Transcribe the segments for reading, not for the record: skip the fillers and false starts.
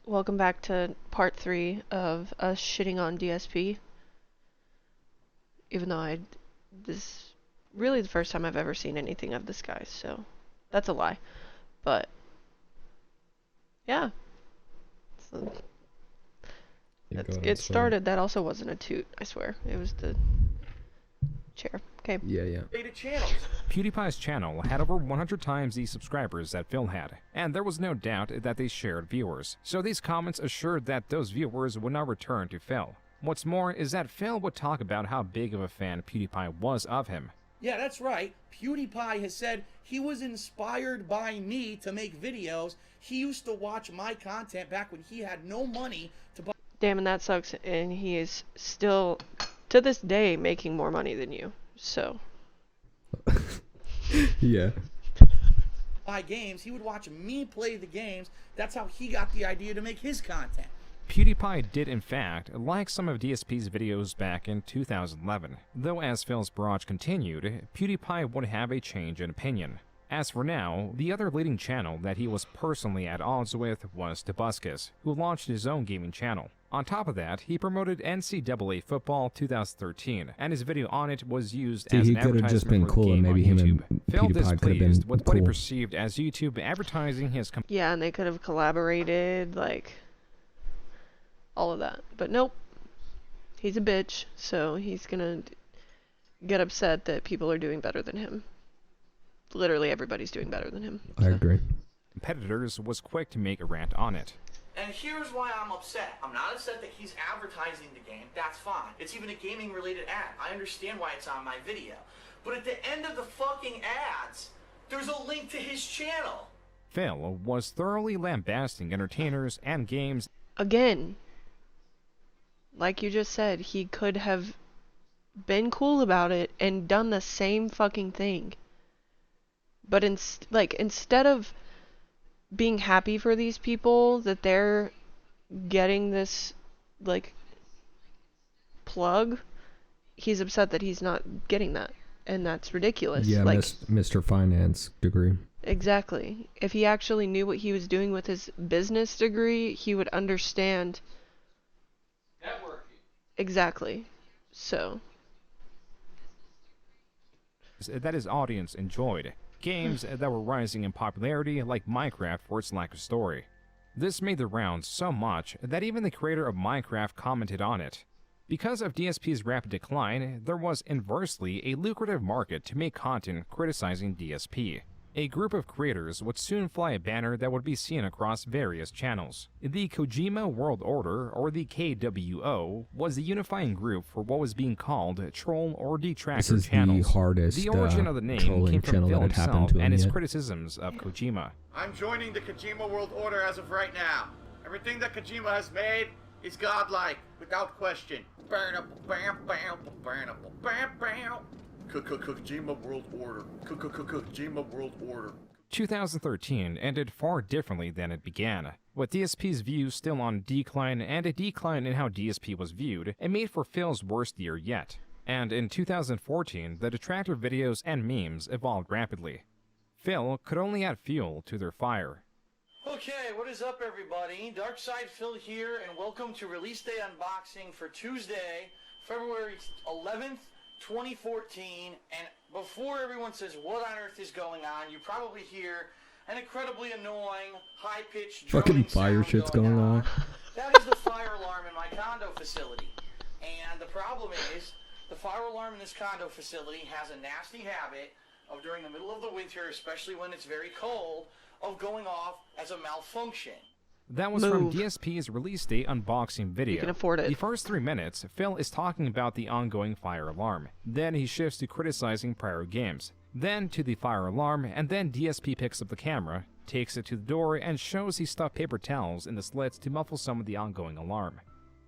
Welcome back to part 3 of us shitting on DSP. Even though this is really the first time I've ever seen anything of this guy, so that's a lie. But, yeah. So, it started, that also wasn't a toot, I swear. It was the chair. Okay. Yeah. PewDiePie's channel had over 100 times the subscribers that Phil had, and there was no doubt that they shared viewers. So these comments assured that those viewers would not return to Phil. What's more is that Phil would talk about how big of a fan PewDiePie was of him. Yeah, that's right. PewDiePie has said he was inspired by me to make videos. He used to watch my content back when he had no money to buy. Damn, and that sucks, and he is still, to this day, making more money than you. So. Yeah. Buy games. He would watch me play the games. That's how he got the idea to make his content. PewDiePie did in fact like some of DSP's videos back in 2011, though as Phil's barrage continued, PewDiePie would have a change in opinion. As for now, the other leading channel that he was personally at odds with was Dsp'S, who launched his own gaming channel. On top of that, he promoted NCAA Football 2013, and his video on it was used as an advertisement just been for cool, the and game maybe on him YouTube. and Phil PewDiePie could have displeased been with what he cool. perceived as YouTube advertising his Yeah, and they could have collaborated, like, all of that. But nope. He's a bitch, so he's gonna get upset that people are doing better than him. Literally everybody's doing better than him. I agree. competitors was quick to make a rant on it. And here's why I'm upset. I'm not upset that he's advertising the game. That's fine. It's even a gaming-related ad. I understand why it's on my video. But at the end of the fucking ads, there's a link to his channel. Phil was thoroughly lambasting entertainers and games. Again, like you just said, he could have been cool about it and done the same fucking thing. But instead of being happy for these people that they're getting this, like, plug, he's upset that he's not getting that. And that's ridiculous. Yeah, like, Mr. Finance degree. Exactly. If he actually knew what he was doing with his business degree, he would understand. Networking. Exactly. So. That his audience enjoyed. Games that were rising in popularity, like Minecraft for its lack of story. This made the rounds so much that even the creator of Minecraft commented on it. Because of DSP's rapid decline, there was inversely a lucrative market to make content criticizing DSP. A group of creators would soon fly a banner that would be seen across various channels. The Kojima World Order, or the KWO, was the unifying group for what was being called troll or detractor This is channels. the hardest The origin of the name came from channel Phil that had happened himself to him and his yet. criticisms of Kojima. I'm joining the Kojima World Order as of right now. Everything that Kojima has made is godlike, without question. Kojima World Order. Kojima World Order. 2013 ended far differently than it began, with DSP's views still on decline and a decline in how DSP was viewed. It made for Phil's worst year yet. And in 2014, the detractor videos and memes evolved rapidly. Phil could only add fuel to their fire. Okay, what is up, everybody? Darkside Phil here, and welcome to Release Day Unboxing for Tuesday, February 11th, 2014. And before everyone says, what on earth is going on, you probably hear an incredibly annoying, high-pitched Fucking droning fire sound shit's going on. That is the fire alarm in my condo facility. And the problem is, the fire alarm in this condo facility has a nasty habit of, during the middle of the winter, especially when it's very cold, of going off as a malfunction. That was from DSP's release day unboxing video. You can afford it. The first 3 minutes, Phil is talking about the ongoing fire alarm. Then he shifts to criticizing prior games. Then to the fire alarm, and then DSP picks up the camera, takes it to the door, and shows he stuffed paper towels in the slits to muffle some of the ongoing alarm.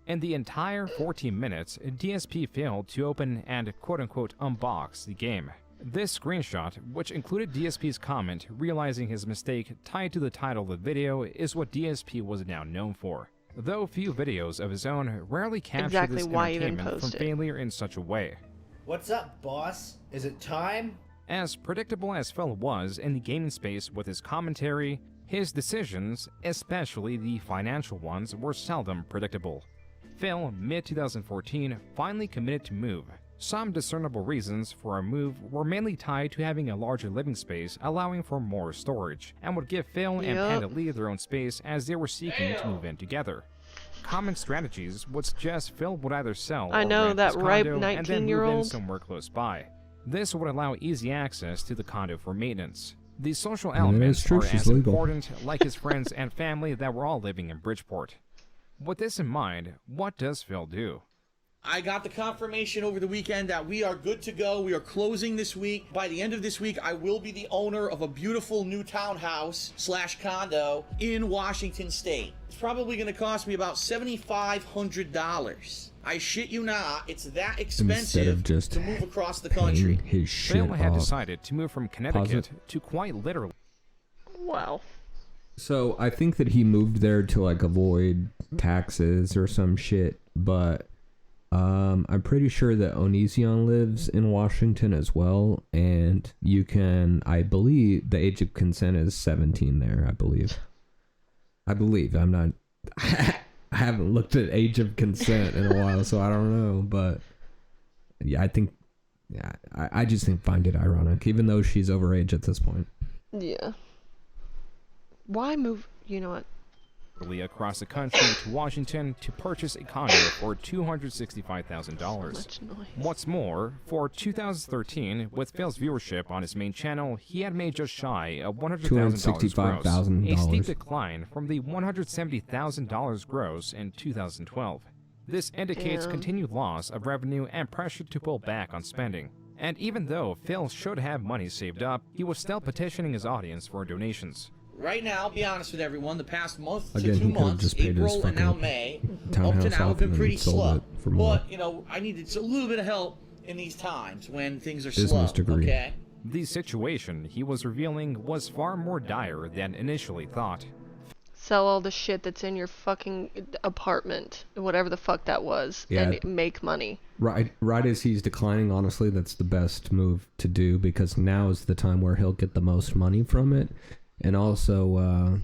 In the entire 14 minutes, DSP failed to open and quote-unquote unbox the game. This screenshot, which included DSP's comment realizing his mistake tied to the title of the video, is what DSP was now known for. Though few videos of his own rarely capture this entertainment from failure in such a way. What's up, boss? Is it time? As predictable as Phil was in the gaming space with his commentary, His decisions, especially the financial ones, were seldom predictable. Phil, mid-2014, finally committed to move. Some discernible reasons for a move were mainly tied to having a larger living space, allowing for more storage, and would give Phil and Panda Lee their own space as they were seeking to move in together. Common strategies would suggest Phil would either sell or rent his ripe condo and then move in 19-year-old. somewhere close by. This would allow easy access to the condo for maintenance. The social And it is elements true, are she's as legal. important, like his friends and family that were all living in Bridgeport. With this in mind, what does Phil do? I got the confirmation over the weekend that we are good to go. We are closing this week. By the end of this week, I will be the owner of a beautiful new townhouse / condo in Washington State. It's probably going to cost me about $7,500. I shit you not, it's that Instead expensive of just to move across the paying country. his shit Phil had off. decided to move from Connecticut to quite literally Wow. So I think that he moved there to like avoid taxes or some shit, but I'm pretty sure that Onision lives in Washington as well, and you can, I believe, the age of consent is 17 there, I believe. I'm not, I haven't looked at age of consent in a while, so I don't know, but yeah, I just find it ironic, even though she's overage at this point. Yeah. Why move? You know what? across the country to Washington to purchase a condo for $265,000. Much noise. What's more, for 2013, with Phil's viewership on his main channel, he had made just shy of $100,000 gross, a steep decline from the $170,000 gross in 2012. This indicates Damn. continued loss of revenue and pressure to pull back on spending. And even though Phil should have money saved up, he was still petitioning his audience for donations. Right now, I'll be honest with everyone, the past month Again, to 2 he could've months, just paid his April and now fucking May, up townhouse to now have off been and then pretty sold slow. it for more. But, you know, I needed a little bit of help in these times when things are Business slow, degree. okay? The situation he was revealing was far more dire than initially thought. Sell all the shit that's in your fucking apartment, whatever the fuck that was, Yeah. and make money. Right as he's declining, honestly, that's the best move to do, because now is the time where he'll get the most money from it. And also,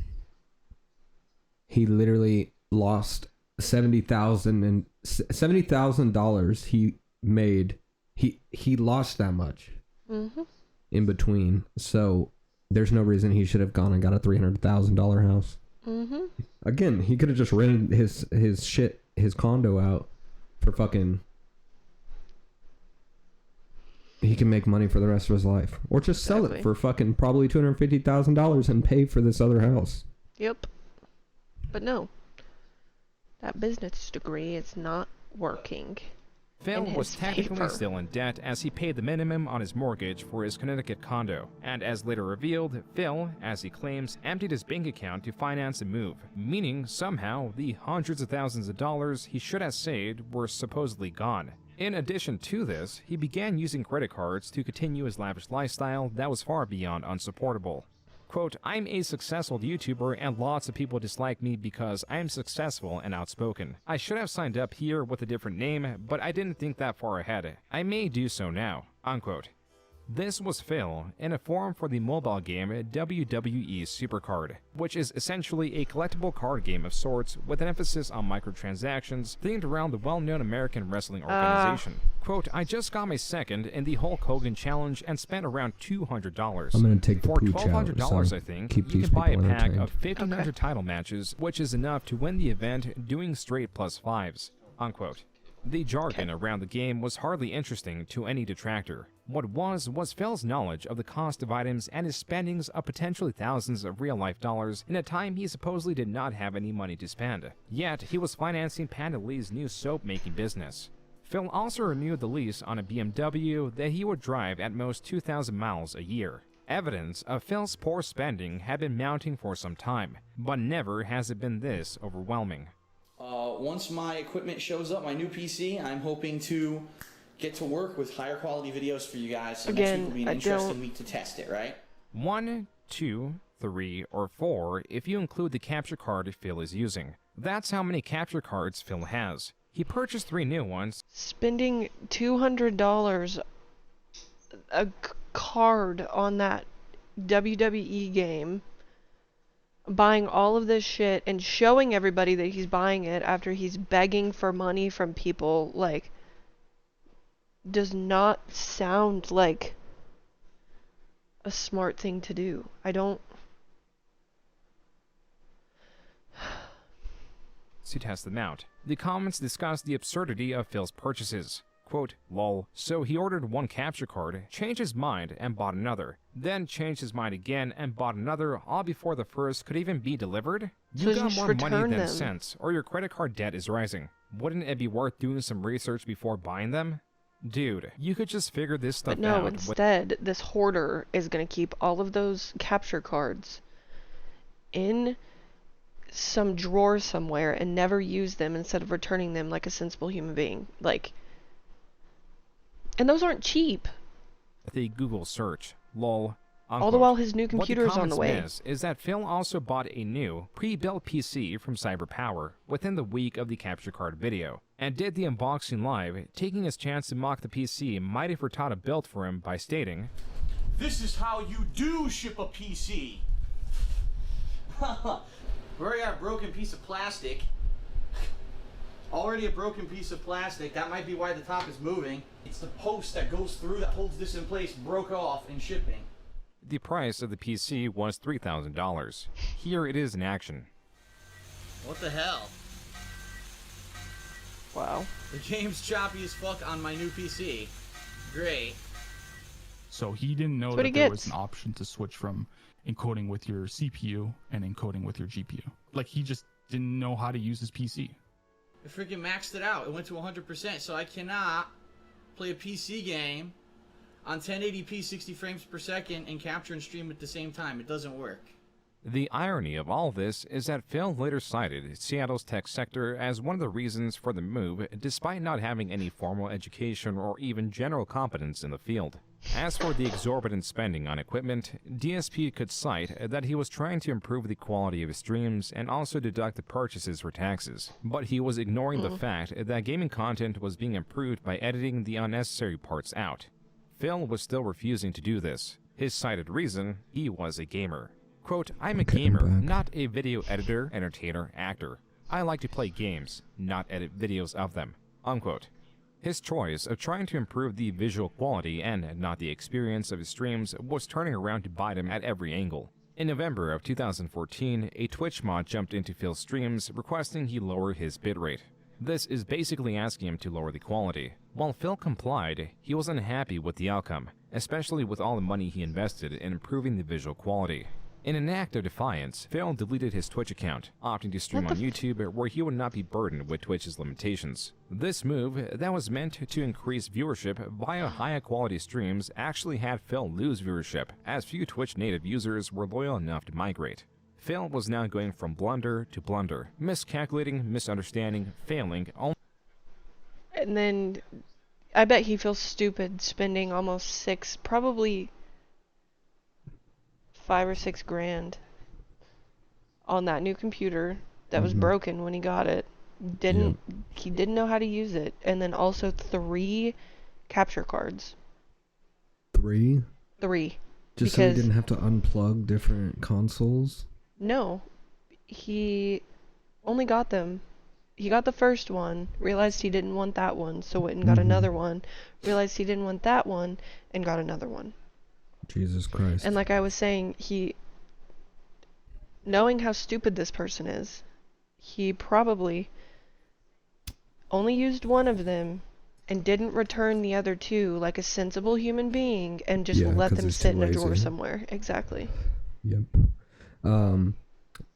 he literally lost $70,000 he made. He lost that much in between. So there's no reason he should have gone and got a $300,000 house. Again, he could have just rented his condo out for fucking. He can make money for the rest of his life, or just sell it Exactly. for fucking probably $250,000 and pay for this other house. Yep. But no. That business degree is not working. Phil In was his technically favor. still in debt as he paid the minimum on his mortgage for his Connecticut condo, and as later revealed, Phil, as he claims, emptied his bank account to finance a move, meaning somehow the hundreds of thousands of dollars he should have saved were supposedly gone. In addition to this, he began using credit cards to continue his lavish lifestyle that was far beyond unsupportable. Quote, "I'm a successful YouTuber and lots of people dislike me because I am successful and outspoken. I should have signed up here with a different name, but I didn't think that far ahead. I may do so now." Unquote. This was Phil in a forum for the mobile game WWE Supercard, which is essentially a collectible card game of sorts with an emphasis on microtransactions themed around the well-known American wrestling organization. Quote, "I just got my second in the Hulk Hogan Challenge and spent around $200. I'm gonna take the For pooch out, $1,200, so I think, keep you these can buy a people pack entertained. of 1,500 title matches, which is enough to win the event doing straight plus fives." Unquote. The jargon around the game was hardly interesting to any detractor. What was Phil's knowledge of the cost of items and his spendings of potentially thousands of real-life dollars in a time he supposedly did not have any money to spend. Yet, he was financing Panda Lee's new soap-making business. Phil also renewed the lease on a BMW that he would drive at most 2,000 miles a year. Evidence of Phil's poor spending had been mounting for some time, but never has it been this overwhelming. Once my equipment shows up, my new PC, I'm hoping to get to work with higher quality videos for you guys. So next Again, week will be an I interesting don't- week to test it, right? 1, 2, 3, or 4 if you include the capture card Phil is using. That's how many capture cards Phil has. He purchased 3 new ones, Spending $200 card on that WWE game buying all of this shit and showing everybody that he's buying it after he's begging for money from people, like, does not sound like a smart thing to do. I don't... To test them out. The comments discuss the absurdity of Phil's purchases. Quote, lol, so he ordered one capture card, changed his mind, and bought another. Then changed his mind again and bought another, all before the first could even be delivered? So You just got more money return than them. sense, or your credit card debt is rising. Wouldn't it be worth doing some research before buying them? Dude, you could just figure this stuff But no, out. instead, this hoarder is going to keep all of those capture cards in some drawer somewhere and never use them instead of returning them like a sensible human being. Like, and those aren't cheap. The Google search, lol. All the Unquote. while his new computer What is the on the comments way. miss is that Phil also bought a new, pre-built PC from CyberPower within the week of the capture card video, and did the unboxing live, taking his chance to mock the PC might have Furtada built for him by stating, This is how you do ship a PC. We already got a broken piece of plastic. Already a broken piece of plastic. That might be why the top is moving. It's the post that goes through that holds this in place broke off in shipping. the price of the PC was $3,000. Here it is in action. What the hell? Wow. The game's choppy as fuck on my new PC. Great. So he didn't know That's what that he there was gets. an option to switch from encoding with your CPU and encoding with your GPU. Like, he just didn't know how to use his PC. I freaking maxed it out. It went to 100%, so I cannot play a PC game on 1080p 60 frames per second and capture and stream at the same time. It doesn't work. The irony of all this is that Phil later cited Seattle's tech sector as one of the reasons for the move, despite not having any formal education or even general competence in the field. As for the exorbitant spending on equipment, DSP could cite that he was trying to improve the quality of his streams and also deduct the purchases for taxes, but he was ignoring the fact that gaming content was being improved by editing the unnecessary parts out. Phil was still refusing to do this. His cited reason, he was a gamer. Quote, I'm a gamer, not a video editor, entertainer, actor. I like to play games, not edit videos of them. Unquote. His choice of trying to improve the visual quality and not the experience of his streams was turning around to bite him at every angle. In November of 2014, a Twitch mod jumped into Phil's streams requesting he lower his bitrate. This is basically asking him to lower the quality. While Phil complied, he was unhappy with the outcome, especially with all the money he invested in improving the visual quality. In an act of defiance, Phil deleted his Twitch account, opting to stream on YouTube where he would not be burdened with Twitch's limitations. This move, that was meant to increase viewership via higher quality streams, actually had Phil lose viewership, as few Twitch native users were loyal enough to migrate. Phil was now going from blunder to blunder, miscalculating, misunderstanding, failing, And then I bet he feels stupid spending almost probably $5 or $6 grand on that new computer that was broken when he got it. He didn't know how to use it, and then also 3 capture cards. 3? 3. Just so he Because- didn't have to unplug different consoles? No, he only got them. He got the first one, realized he didn't want that one, so went and got another one, realized he didn't want that one, and got another one. Jesus Christ. And like I was saying, knowing how stupid this person is, he probably only used one of them and didn't return the other 2 like a sensible human being and just Yeah, let 'cause them he's sit too in a drawer lazy. somewhere. Exactly. Yep.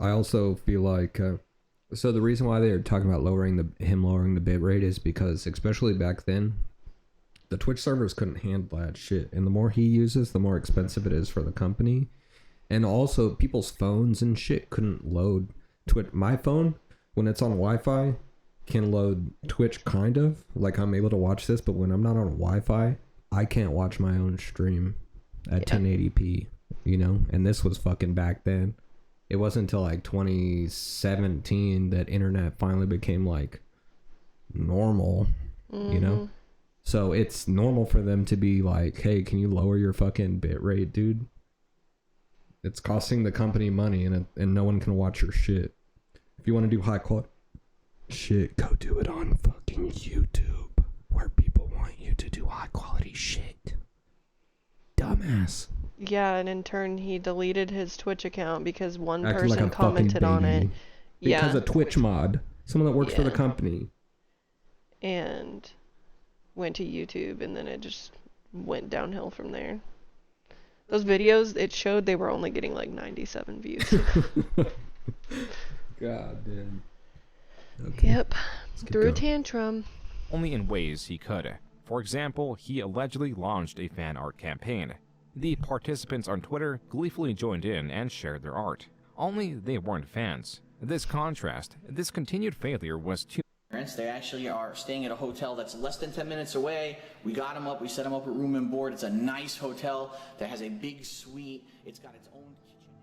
I also feel like so the reason why they're talking about lowering the bit rate is because, especially back then, the Twitch servers couldn't handle that shit, and the more he uses, the more expensive it is for the company. And also, people's phones and shit couldn't load Twitch. My phone, when it's on Wi-Fi, can load Twitch kind of. Like, I'm able to watch this, but when I'm not on Wi-Fi, I can't watch my own stream at 1080p, you know? And this was fucking back then. It wasn't until like 2017 that internet finally became like normal, you know? So it's normal for them to be like, hey, can you lower your fucking bit rate, dude? It's costing the company money, and no one can watch your shit. If you want to do high quality shit, go do it on fucking YouTube, where people want you to do high quality shit. Dumbass. Yeah, and in turn he deleted his Twitch account because one Acting like person a fucking commented on it. baby. Because Yeah. a Twitch mod. Someone that works for the Yeah. company. And went to YouTube, and then it just went downhill from there. Those videos, it showed they were only getting like 97 views. God damn. Okay. Yep. Let's get Threw a going. tantrum. Only in ways he could. For example, he allegedly launched a fan art campaign. The participants on Twitter gleefully joined in and shared their art. Only they weren't fans. This contrast, this continued failure was too. They actually are staying at a hotel that's less than 10 minutes away. We got them up, we set them up at room and board. It's a nice hotel that has a big suite. It's got its own kitchen.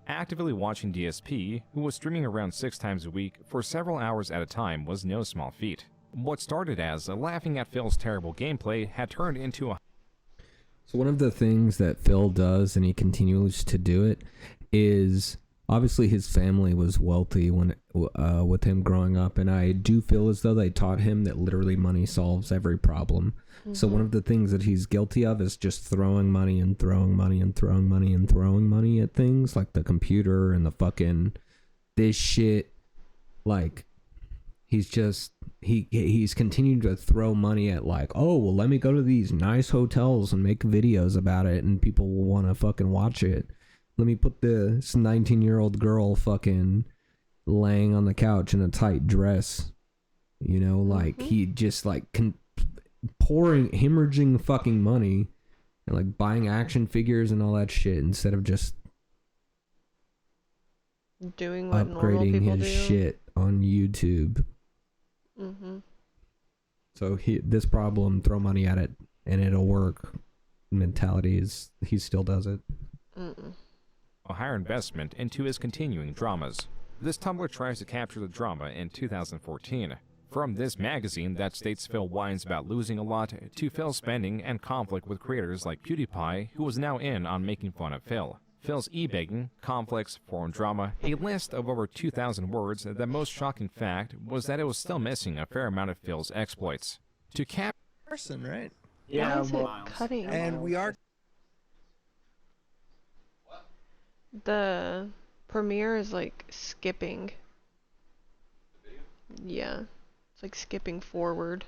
Actively watching DSP, who was streaming around 6 times a week for several hours at a time, was no small feat. What started as laughing at Phil's terrible gameplay had turned into a. So one of the things that Phil does, and he continues to do it, is obviously his family was wealthy when with him growing up, and I do feel as though they taught him that literally money solves every problem. So one of the things that he's guilty of is just throwing money and throwing money and throwing money and throwing money at things like the computer and the fucking this shit. Like he's just he's continued to throw money at, like, oh well, let me go to these nice hotels and make videos about it and people will want to fucking watch it. Let me put this 19-year-old girl fucking laying on the couch in a tight dress. You know, like he just like hemorrhaging fucking money and like buying action figures and all that shit instead of just Doing what normal upgrading people his do. shit on YouTube. Mm-hmm. So this problem, throw money at it and it'll work mentality is, he still does it. Mm-mm. A higher investment into his continuing dramas. This Tumblr tries to capture the drama in 2014. From this magazine that states Phil whines about losing a lot, to Phil's spending and conflict with creators like PewDiePie, who was now in on making fun of Phil. Phil's e-begging, conflicts, forum drama, a list of over 2,000 words. The most shocking fact was that it was still missing a fair amount of Phil's exploits. To cap Person, right? Why is it cutting? And we are The premiere is like skipping. Yeah. It's like skipping forward.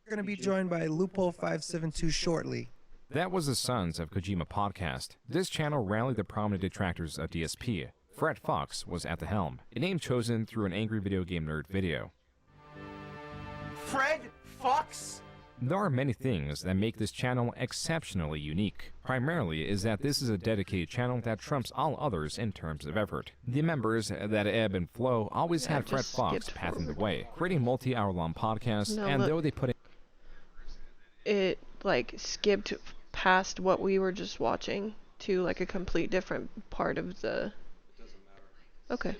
going to be joined by Loophole572 shortly. That was the Sons of Kojima podcast. This channel rallied the prominent detractors of DSP. Fred Fox was at the helm, a name chosen through an angry video game nerd video. Fred Fox? There are many things that make this channel exceptionally unique. Primarily is that this is a dedicated channel that trumps all others in terms of effort. The members that ebb and flow always Yeah, had Fred just Fox skipped pathing the forward. way, creating multi-hour-long podcasts, No, and look. though they put in It like skipped past what we were just watching to like a complete different part of the. Okay.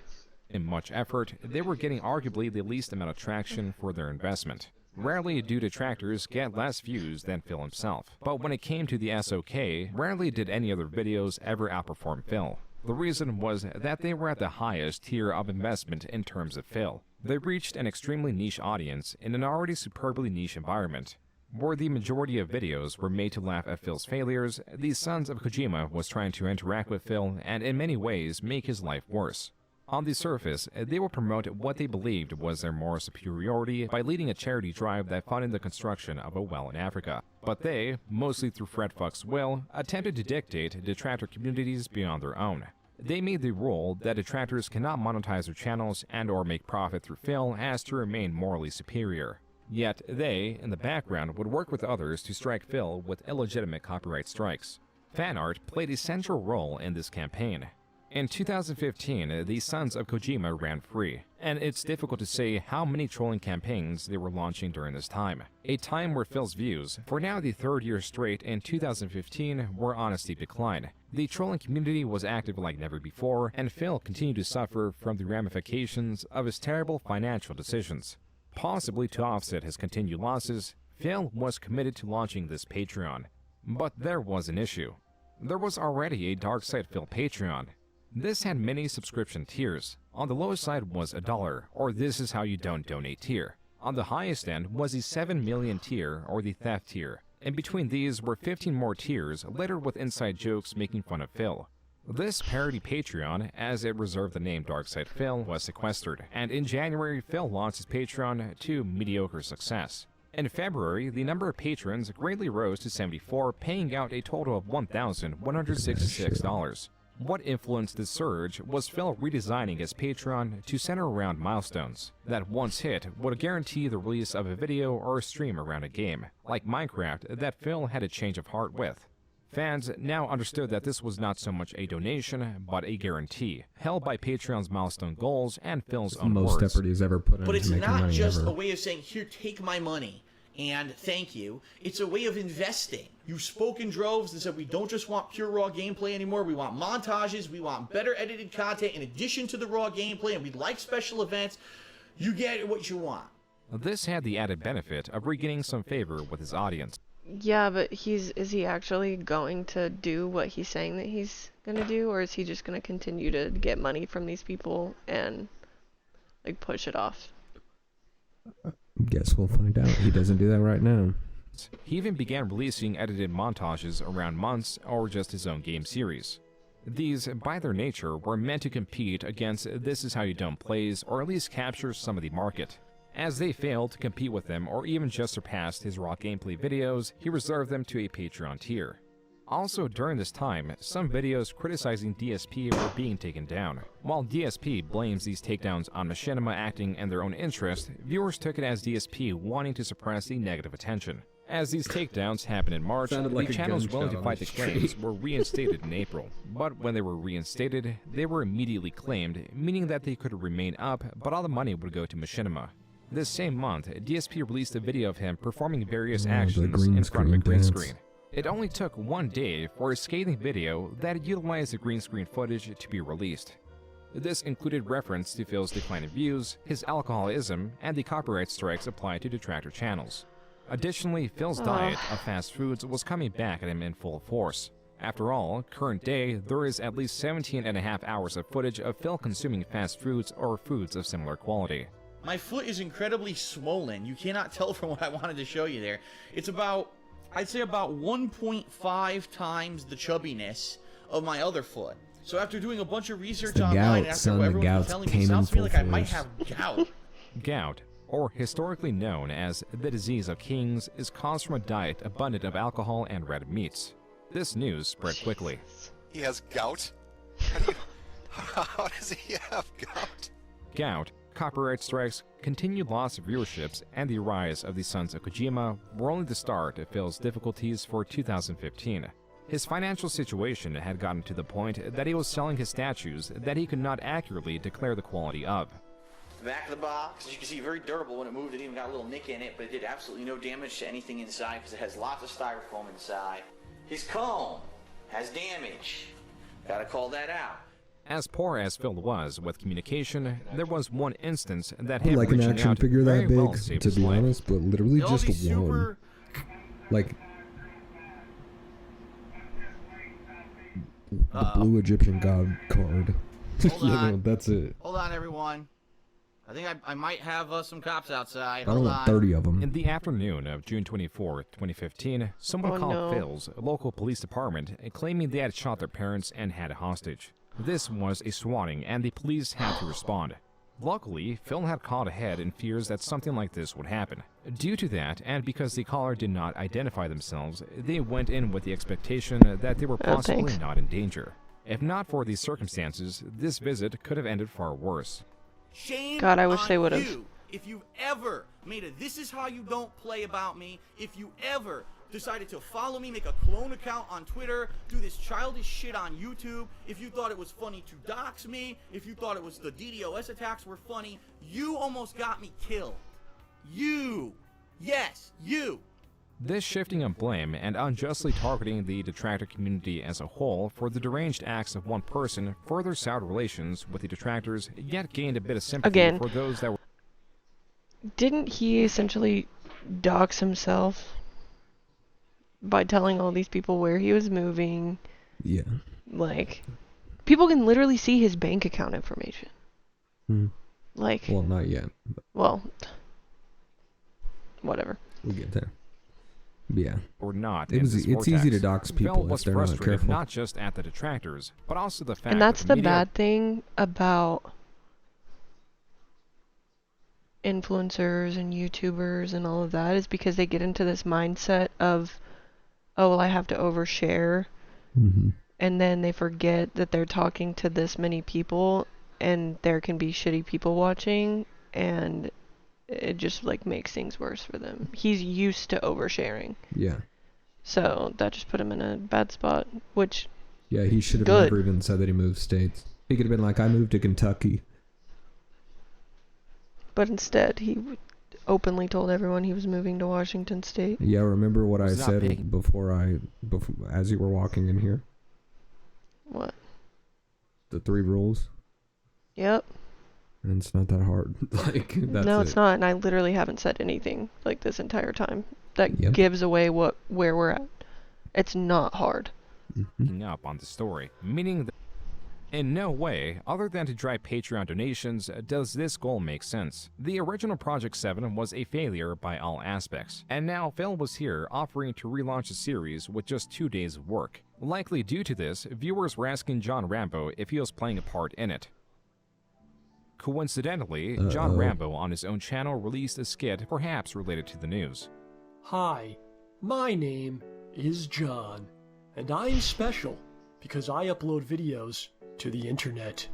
much effort, they were getting arguably the least amount of traction for their investment. Rarely do detractors get less views than Phil himself, but when it came to the SOK, rarely did any other videos ever outperform Phil. The reason was that they were at the highest tier of investment in terms of Phil. They reached an extremely niche audience in an already superbly niche environment. Where the majority of videos were made to laugh at Phil's failures, the Sons of Kojima was trying to interact with Phil and in many ways make his life worse. On the surface, they will promote what they believed was their moral superiority by leading a charity drive that funded the construction of a well in Africa. But they, mostly through Fred Fox's will, attempted to dictate detractor communities beyond their own. They made the rule that detractors cannot monetize their channels and or make profit through Phil as to remain morally superior. Yet they, in the background, would work with others to strike Phil with illegitimate copyright strikes. Fan art played a central role in this campaign. In 2015, the Sons of Kojima ran free, and it's difficult to say how many trolling campaigns they were launching during this time. A time where Phil's views, for now the third year straight in 2015, were on a steep decline. The trolling community was active like never before, and Phil continued to suffer from the ramifications of his terrible financial decisions. Possibly to offset his continued losses, Phil was committed to launching this Patreon. But there was an issue. There was already a Dark Side Phil Patreon. This had many subscription tiers. On the lowest side was $1, or This Is How You Don't Donate tier. On the highest end was the 7 million tier, or the Theft tier. In between these were 15 more tiers, littered with inside jokes making fun of Phil. This parody Patreon, as it reserved the name Darkside Phil, was sequestered, and in January, Phil launched his Patreon to mediocre success. In February, the number of patrons greatly rose to 74, paying out a total of $1,166. What influenced this surge was Phil redesigning his Patreon to center around milestones that once hit would guarantee the release of a video or a stream around a game, like Minecraft, that Phil had a change of heart with. Fans now understood that this was not so much a donation, but a guarantee, held by Patreon's milestone goals and Phil's own Most words. effort he's ever put But into it's making not money just ever. a way of saying, here, take my money and thank you. It's a way of investing. You spoke in droves and said, we don't just want pure raw gameplay anymore. We want montages. We want better edited content in addition to the raw gameplay, and we like special events. You get what you want. This had the added benefit of regaining some favor with his audience. Yeah, but is he actually going to do what he's saying that he's gonna do, or is he just gonna continue to get money from these people and like push it off? Guess we'll find out. He doesn't do that right now. He even began releasing edited montages around months or just his own game series. These, by their nature, were meant to compete against This Is How You Don't plays, or at least capture some of the market. As they failed to compete with them or even just surpassed his raw gameplay videos, he reserved them to a Patreon tier. Also during this time, some videos criticizing DSP were being taken down. While DSP blames these takedowns on machinima acting and their own interest, viewers took it as DSP wanting to suppress the negative attention. As these takedowns happened in March, Sounded like the a channels willing gunshot to on fight the the claims were reinstated in April. But when they were reinstated, they were immediately claimed, meaning that they could remain up, but all the money would go to machinima. This same month, DSP released a video of him performing various actions in front of a green screen. It only took one day for a scathing video that utilized the green screen footage to be released. This included reference to Phil's decline in views, his alcoholism, and the copyright strikes applied to detractor channels. Additionally, Phil's diet of fast foods was coming back at him in full force. After all, current day, there is at least 17.5 hours of footage of Phil consuming fast foods or foods of similar quality. My foot is incredibly swollen. You cannot tell from what I wanted to show you there. It's about, I'd say about 1.5 times the chubbiness of my other foot. So after doing a bunch of research the online, gout, after son, what the everyone's gout's been telling me, came it in sounds to me full like I might force. have gout. Gout, or historically known as the disease of kings, is caused from a diet abundant of alcohol and red meats. This news spread quickly. He has gout? How does he have gout? Gout, copyright strikes, continued loss of viewerships, and the rise of the Sons of Kojima were only the start of Phil's difficulties for 2015. His financial situation had gotten to the point that he was selling his statues that he could not accurately declare the quality of. The back of the box, as you can see, very durable. When it moved, it even got a little nick in it, but it did absolutely no damage to anything inside because it has lots of styrofoam inside. His comb has damage. Gotta call that out. As poor as Phil was with communication, there was one instance that him Like an reaching action out figure very that well big, saved to his be life. honest, but literally They'll just be one. super... Like the blue Egyptian god card. Hold You on. know, that's it. Hold on, everyone. I think I might have some cops outside. I don't Hold want on. 30 of them. In the afternoon of June 24, 2015, someone Oh, called no. Phil's local police department claiming they had shot their parents and had a hostage. This was a swatting and the police had to respond. Luckily, Phil had called ahead in fears that something like this would happen. Due to that, and because the caller did not identify themselves, they went in with the expectation that they were possibly thanks. not in danger. If not for these circumstances, this visit could have ended far worse. Shame God, I wish on they would've. you. If you've ever made a "this is how you don't play" about me, if you ever decided to follow me, make a clone account on Twitter, do this childish shit on YouTube, if you thought it was funny to dox me, if you thought it was the DDoS attacks were funny, you almost got me killed. You. Yes, you. This shifting of blame and unjustly targeting the detractor community as a whole for the deranged acts of one person further soured relations with the detractors, yet gained a bit of sympathy Again. for those that were Didn't he essentially dox himself by telling all these people where he was moving Yeah. Like, people can literally see his bank account information. Like, Well, not yet. well, whatever. We'll get there. But yeah. Or not. It's easy to dox Phil people was if they're not frustrated careful. not just at the detractors, but also the fact And that's that the media bad thing about influencers and YouTubers and all of that, is because they get into this mindset of, oh, well, I have to overshare. Mm-hmm. And then they forget that they're talking to this many people, and there can be shitty people watching, and it just like makes things worse for them. He's used to oversharing. Yeah. So that just put him in a bad spot, which, Yeah, he should have good. never even said that he moved states. He could have been like, I moved to Kentucky. but instead he openly told everyone he was moving to Washington State. Yeah, remember what I It's not said big. before as you were walking in here? What? The 3 rules. Yep. And it's not that hard. Like, that's No, it's it. not, and I literally haven't said anything like this entire time that Yep. gives away where we're at. It's not hard. Mhm. up on the story, meaning that in no way, other than to drive Patreon donations, does this goal make sense. The original Project 7 was a failure by all aspects, and now Phil was here offering to relaunch the series with just 2 days of work. Likely due to this, viewers were asking John Rambo if he was playing a part in it. Coincidentally, John Rambo on his own channel released a skit perhaps related to the news. Hi, my name is John, and I'm special because I upload videos to the internet.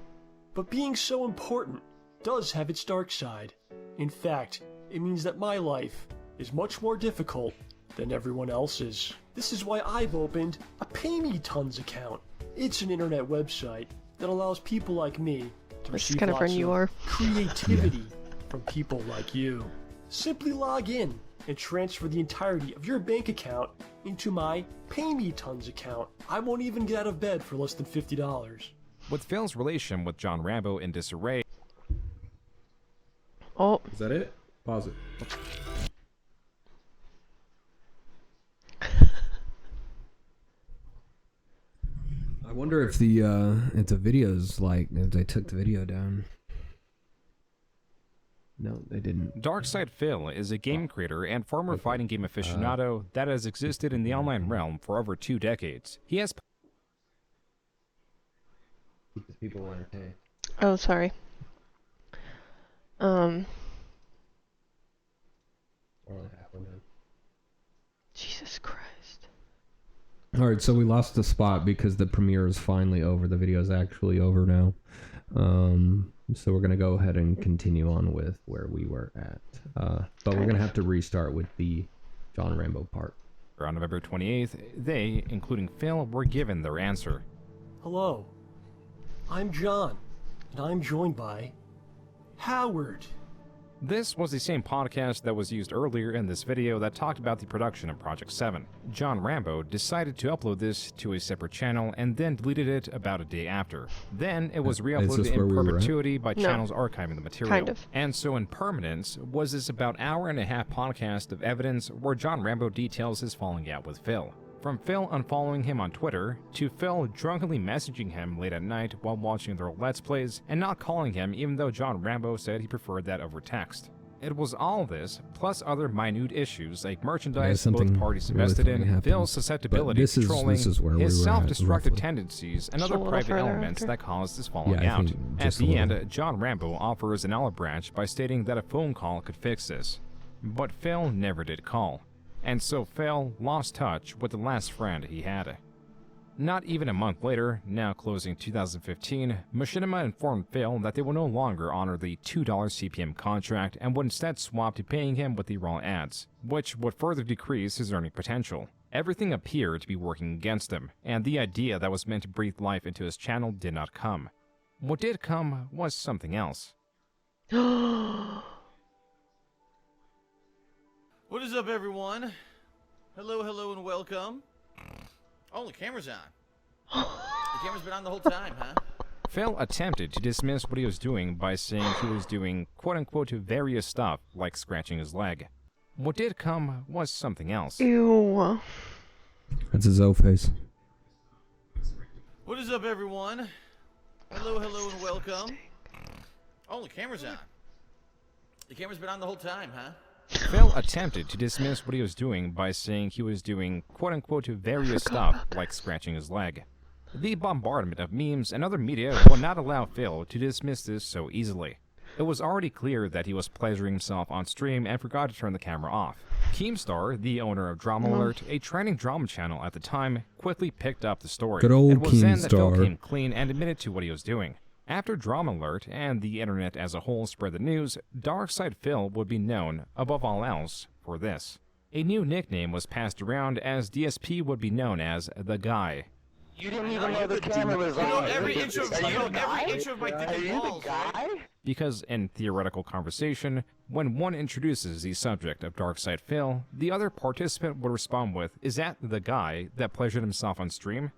But being so important does have its dark side. In fact, it means that my life is much more difficult than everyone else's. This is why I've opened a Pay Me Tons account. It's an internet website that allows people like me to This is receive kind of lots friend you of are. creativity from people like you. Simply log in and transfer the entirety of your bank account into my Pay Me Tons account. I won't even get out of bed for less than $50. With Phil's relation with John Rambo in disarray, Oh, Is that it? Pause it. I wonder if the video's like, if they took the video down. No, they didn't. Darkside Phil is a game creator and former fighting game aficionado that has existed in the online realm for over 2 decades. He has People entertained. oh, sorry. Jesus Christ. All right, so we lost the spot because the premiere is finally over. The video is actually over now. So we're gonna go ahead and continue on with where we were at. But we're gonna have to restart with the John Rambo part. on November 28th. They, including Phil, were given their answer. Hello, I'm John, and I'm joined by Howard. This was the same podcast that was used earlier in this video that talked about the production of Project 7. John Rambo decided to upload this to a separate channel and then deleted it about a day after. Then it was re-uploaded in perpetuity by channels archiving the material. Kind of. And so in permanence was this about hour-and-a-half podcast of evidence where John Rambo details his falling out with Phil. From Phil unfollowing him on Twitter, to Phil drunkenly messaging him late at night while watching their Let's Plays, and not calling him even though John Rambo said he preferred that over text. It was all this, plus other minute issues like merchandise both parties invested in, Phil's susceptibility to trolling, his self-destructive tendencies, and other private elements that caused this falling out. At the end, John Rambo offers an olive branch by stating that a phone call could fix this. But Phil never did call. And so Phil lost touch with the last friend he had. Not even a month later, now closing 2015, Machinima informed Phil that they will no longer honor the $2 CPM contract and would instead swap to paying him with the raw ads, which would further decrease his earning potential. Everything appeared to be working against him, and the idea that was meant to breathe life into his channel did not come. What did come was something else. What is up, everyone? Hello, hello, and welcome. Oh, the camera's on. The camera's been on the whole time, huh? Phil attempted to dismiss what he was doing by saying he was doing quote-unquote various stuff, like scratching his leg. What did come was something else. Ew. That's his O face. What is up, everyone? Hello, hello, and welcome. Oh, the camera's on. The camera's been on the whole time, huh? Phil attempted to dismiss what he was doing by saying he was doing quote-unquote various stuff like scratching his leg. The bombardment of memes and other media would not allow Phil to dismiss this so easily. It was already clear that he was pleasuring himself on stream and forgot to turn the camera off. Keemstar, the owner of Drama Alert, a trending drama channel at the time, quickly picked up the story. Good old It was then that Phil Keemstar. came clean and admitted to what he was doing. After Drama Alert and the internet as a whole spread the news, Darkside Phil would be known, above all else, for this. A new nickname was passed around as DSP would be known as The Guy. You didn't even know the camera was on. You know every inch of my dick Are and you balls, the right? guy? Because in theoretical conversation, when one introduces the subject of Darkside Phil, the other participant would respond with, "Is that the guy that pleasured himself on stream?"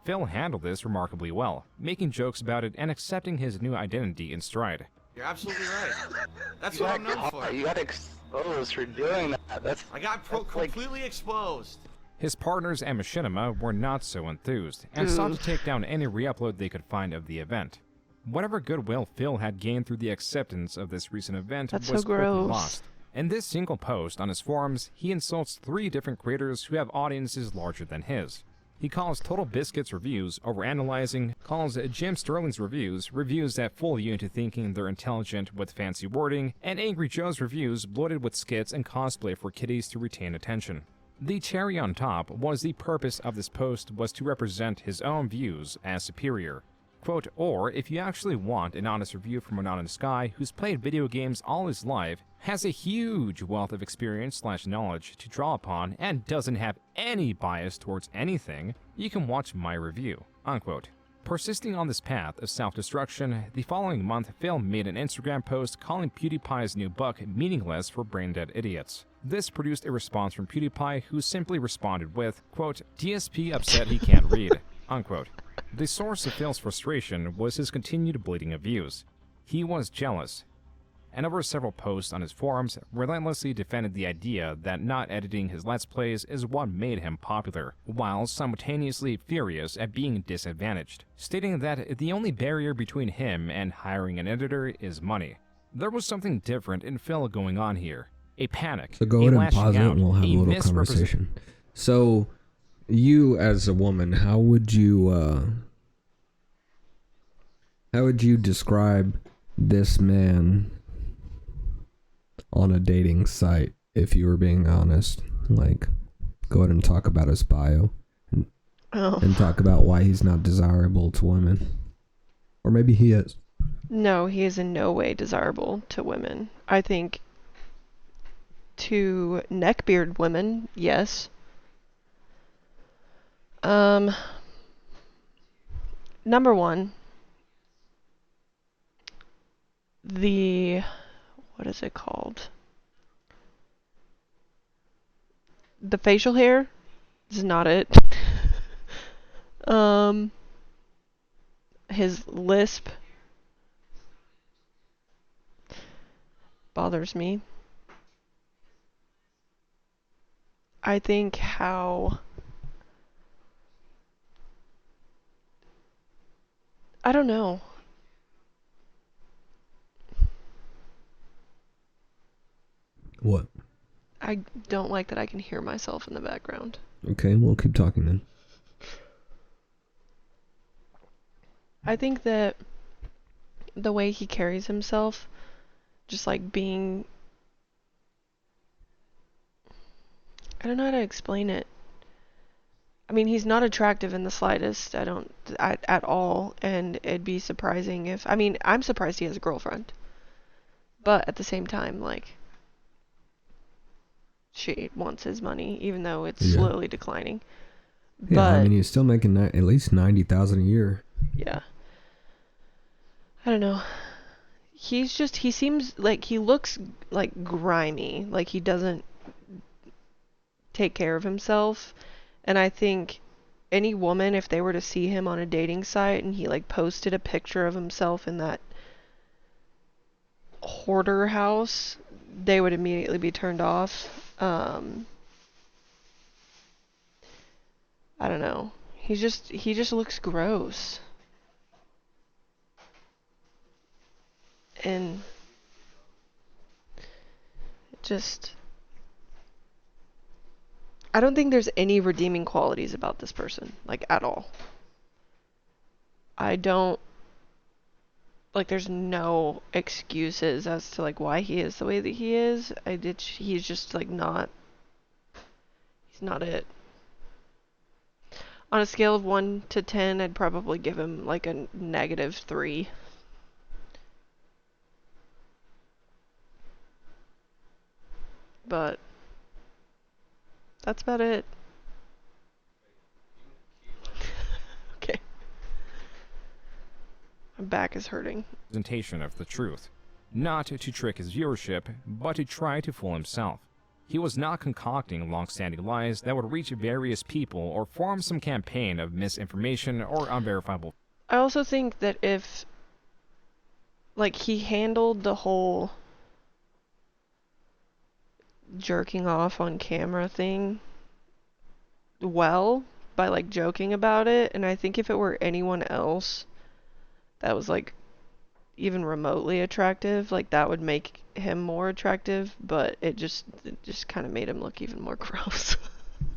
Phil handled this remarkably well, making jokes about it and accepting his new identity in stride. You're absolutely right. That's what I'm known for. You got exposed for doing that. I got completely exposed. His partners and Machinima were not so enthused, and sought to take down any re-upload they could find of the event. Whatever goodwill Phil had gained through the acceptance of this recent event That's was so quickly gross. lost. In this single post on his forums, he insults 3 different creators who have audiences larger than his. He calls Total Biscuit's reviews overanalyzing, calls Jim Sterling's reviews that fool you into thinking they're intelligent with fancy wording, and Angry Joe's reviews bloated with skits and cosplay for kiddies to retain attention. The cherry on top was the purpose of this post was to represent his own views as superior. Quote, or if you actually want an honest review from an honest guy who's played video games all his life, has a huge wealth of experience/knowledge to draw upon, and doesn't have any bias towards anything, you can watch my review, unquote. Persisting on this path of self-destruction, the following month Phil made an Instagram post calling PewDiePie's new buck meaningless for brain-dead idiots. This produced a response from PewDiePie, who simply responded with, quote, DSP upset he can't read, unquote. The source of Phil's frustration was his continued bleeding of views. He was jealous, and over several posts on his forums, relentlessly defended the idea that not editing his Let's Plays is what made him popular, while simultaneously furious at being disadvantaged, stating that the only barrier between him and hiring an editor is money. There was something different in Phil going on here. A panic, So go a ahead and lashing pause it out, and we'll have a little conversation. So, you as a woman, how would you describe this man on a dating site, if you were being honest? Like, go ahead and talk about his bio and talk about why he's not desirable to women. Or maybe he is. No, he is in no way desirable to women. I think to neckbeard women, yes. Number one, what is it called? The facial hair is not it. His lisp bothers me. I think I don't know. What? I don't like that I can hear myself in the background. Okay, we'll keep talking then. I think that the way he carries himself, just like being... I don't know how to explain it. I mean, he's not attractive in the slightest. At all. And it'd be surprising if... I mean, I'm surprised he has a girlfriend. But at the same time, like... she wants his money, even though it's slowly declining. Yeah, But, I mean, he's still making at least $90,000 a year. yeah. I don't know. He seems like he looks like grimy, like he doesn't take care of himself. And I think any woman, if they were to see him on a dating site and he like posted a picture of himself in that hoarder house, they would immediately be turned off. I don't know. He just looks gross. And just, I don't think there's any redeeming qualities about this person, like, at all. I don't, like, there's no excuses as to, like, why he is the way that he is. He's just, like, he's not it. On a scale of 1 to 10, I'd probably give him, like, a -3. But that's about it. Okay. My back is hurting. Presentation of the truth. Not to trick his viewership, but to try to fool himself. He was not concocting long-standing lies that would reach various people or form some campaign of misinformation or unverifiable. I also think that if, like, he handled the whole jerking off on camera thing well by, like, joking about it, and I think if it were anyone else that was, like, even remotely attractive, like, that would make him more attractive, but it just kind of made him look even more gross.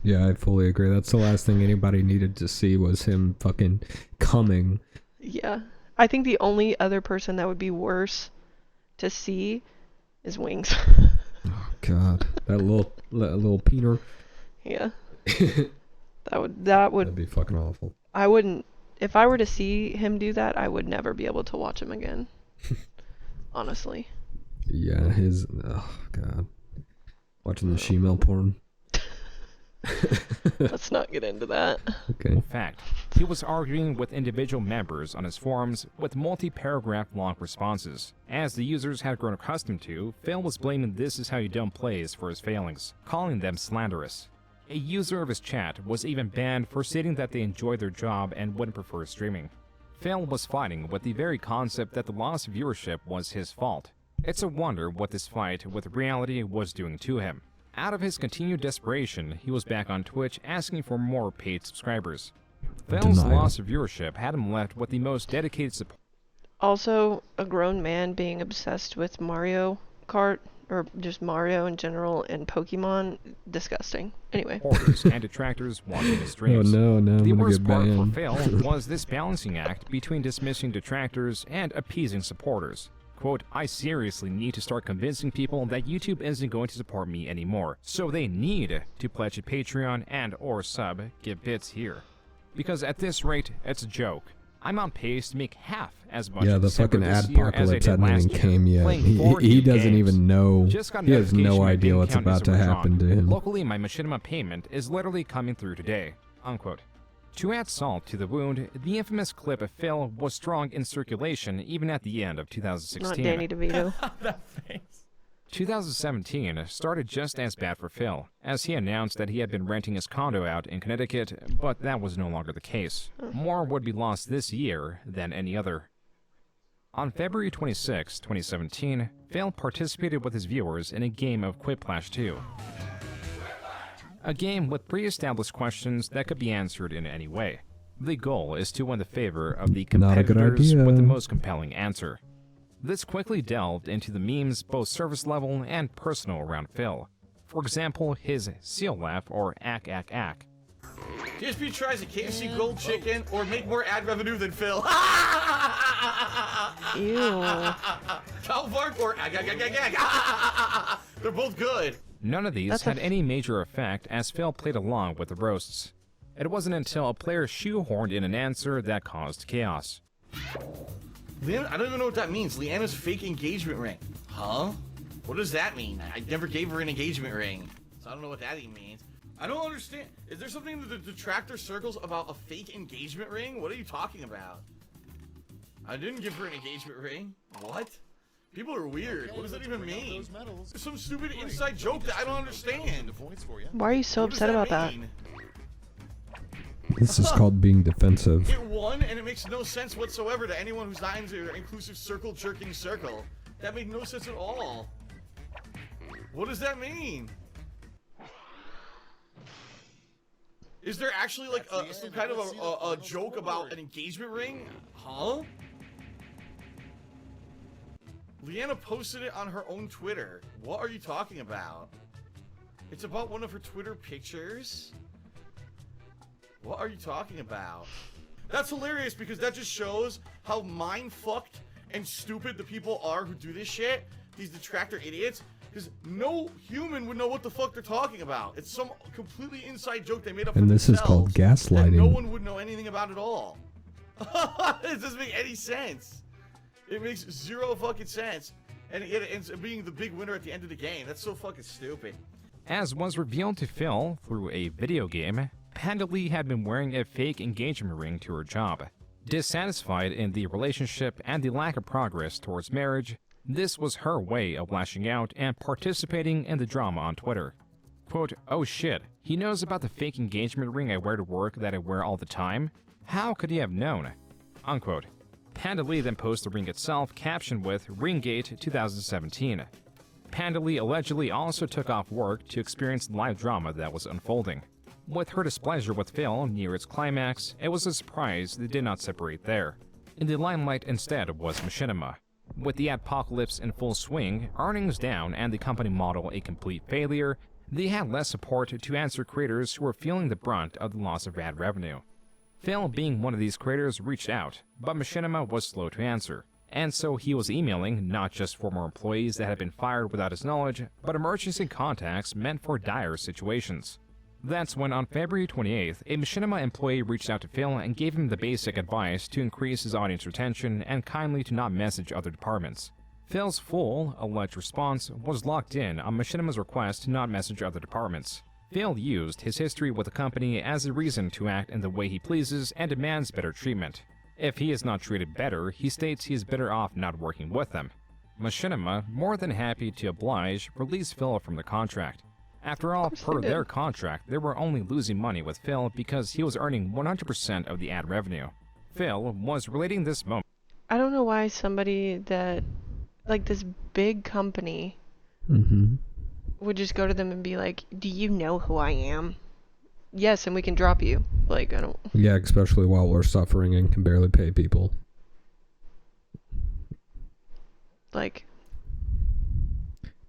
Yeah, I fully agree. That's the last thing anybody needed to see was him fucking coming. Yeah. I think the only other person that would be worse to see is Wings. Oh god, that little Peter. Yeah. That'd be fucking awful. I wouldn't, if I were to see him do that, I would never be able to watch him again. Honestly. Yeah, oh god. Watching the shemale porn. Let's not get into that. Okay. In fact, he was arguing with individual members on his forums with multi-paragraph long responses. As the users had grown accustomed to, Phil was blaming "this is how you don't plays" for his failings, calling them slanderous. A user of his chat was even banned for stating that they enjoyed their job and wouldn't prefer streaming. Phil was fighting with the very concept that the loss of viewership was his fault. It's a wonder what this fight with reality was doing to him. Out of his continued desperation, he was back on Twitch asking for more paid subscribers. Phil's loss of viewership had him left with the most dedicated support. Also, a grown man being obsessed with Mario Kart, or just Mario in general, and Pokemon, disgusting. Anyway. Supporters and detractors watching his streams. Oh no, the I'm gonna worst get part banned. for Phil was this balancing act between dismissing detractors and appeasing supporters. Quote, "I seriously need to start convincing people that YouTube isn't going to support me anymore, so they need to pledge a Patreon and or sub, give bits here. Because at this rate, it's a joke. I'm on pace to make half as much Yeah, in the December fucking this year as I adpocalypse did hasn't last even year, came yet. playing 4 He new doesn't games. even know. Just got He has notification no my idea bank what's account about is to happen withdrawn. to him. Locally, my machinima payment is literally coming through today." Unquote. To add salt to the wound, the infamous clip of Phil was strong in circulation even at the end of 2016. Not Danny DeVito. That face. 2017 started just as bad for Phil, as he announced that he had been renting his condo out in Connecticut, but that was no longer the case. More would be lost this year than any other. On February 26, 2017, Phil participated with his viewers in a game of Quiplash 2. A game with pre-established questions that could be answered in any way. The goal is to win the favor of the Not a good competitors idea. with the most compelling answer. This quickly delved into the memes both surface level and personal around Phil. For example, his seal laugh or ack ack ack. DSP tries a KFC grilled chicken or make more ad revenue than Phil. Ew. Cow bark or ag ag ag ag ag. They're both good. None of these had any major effect as Phil played along with the roasts. It wasn't until a player shoehorned in an answer that caused chaos. Leanna, I don't even know what that means. Leanna's fake engagement ring. Huh? What does that mean? I never gave her an engagement ring, so I don't know what that even means. I don't understand. Is there something in the detractor circles about a fake engagement ring? What are you talking about? I didn't give her an engagement ring. What? People are weird. What does that even mean? There's some stupid inside joke that I don't understand. Why are you so upset about that? This is called being defensive. It won, and it makes no sense whatsoever to anyone who's not into inclusive circle jerking circle. That made no sense at all. What does that mean? Is there actually like some kind of a joke about an engagement ring? Huh? Leanna posted it on her own Twitter. What are you talking about? It's about one of her Twitter pictures? What are you talking about? That's hilarious because that just shows how mind-fucked and stupid the people are who do this shit. These detractor idiots. Because no human would know what the fuck they're talking about. It's some completely inside joke they made up for And this is called themselves, and gaslighting. no one would know anything about it all. It doesn't make any sense. It makes zero fucking sense. And it ends up being the big winner at the end of the game. That's so fucking stupid. As was revealed to Phil through a video game, Panda Lee had been wearing a fake engagement ring to her job. Dissatisfied in the relationship and the lack of progress towards marriage, this was her way of lashing out and participating in the drama on Twitter. Quote, "Oh shit, he knows about the fake engagement ring I wear to work that I wear all the time? How could he have known?" Unquote. Panda Lee then posted the ring itself, captioned with Ringgate 2017. Panda Lee allegedly also took off work to experience the live drama that was unfolding. With her displeasure with Phil near its climax, it was a surprise they did not separate there. In the limelight instead was Machinima. With the apocalypse in full swing, earnings down, and the company model a complete failure, they had less support to answer creators who were feeling the brunt of the loss of ad revenue. Phil, being one of these creators, reached out, but Machinima was slow to answer, and so he was emailing not just former employees that had been fired without his knowledge, but emergency contacts meant for dire situations. That's when on February 28th, a Machinima employee reached out to Phil and gave him the basic advice to increase his audience retention and kindly to not message other departments. Phil's full, alleged response was locked in on Machinima's request to not message other departments. Phil used his history with the company as a reason to act in the way he pleases and demands better treatment. If he is not treated better, he states he is better off not working with them. Machinima, more than happy to oblige, released Phil from the contract. After all, per their contract, they were only losing money with Phil because he was earning 100% of the ad revenue. Phil was relating this moment. I don't know why somebody that, like this big company, would just go to them and be like, "Do you know who I am?" "Yes, and we can drop you." Like, I don't... Yeah, especially while we're suffering and can barely pay people. Like...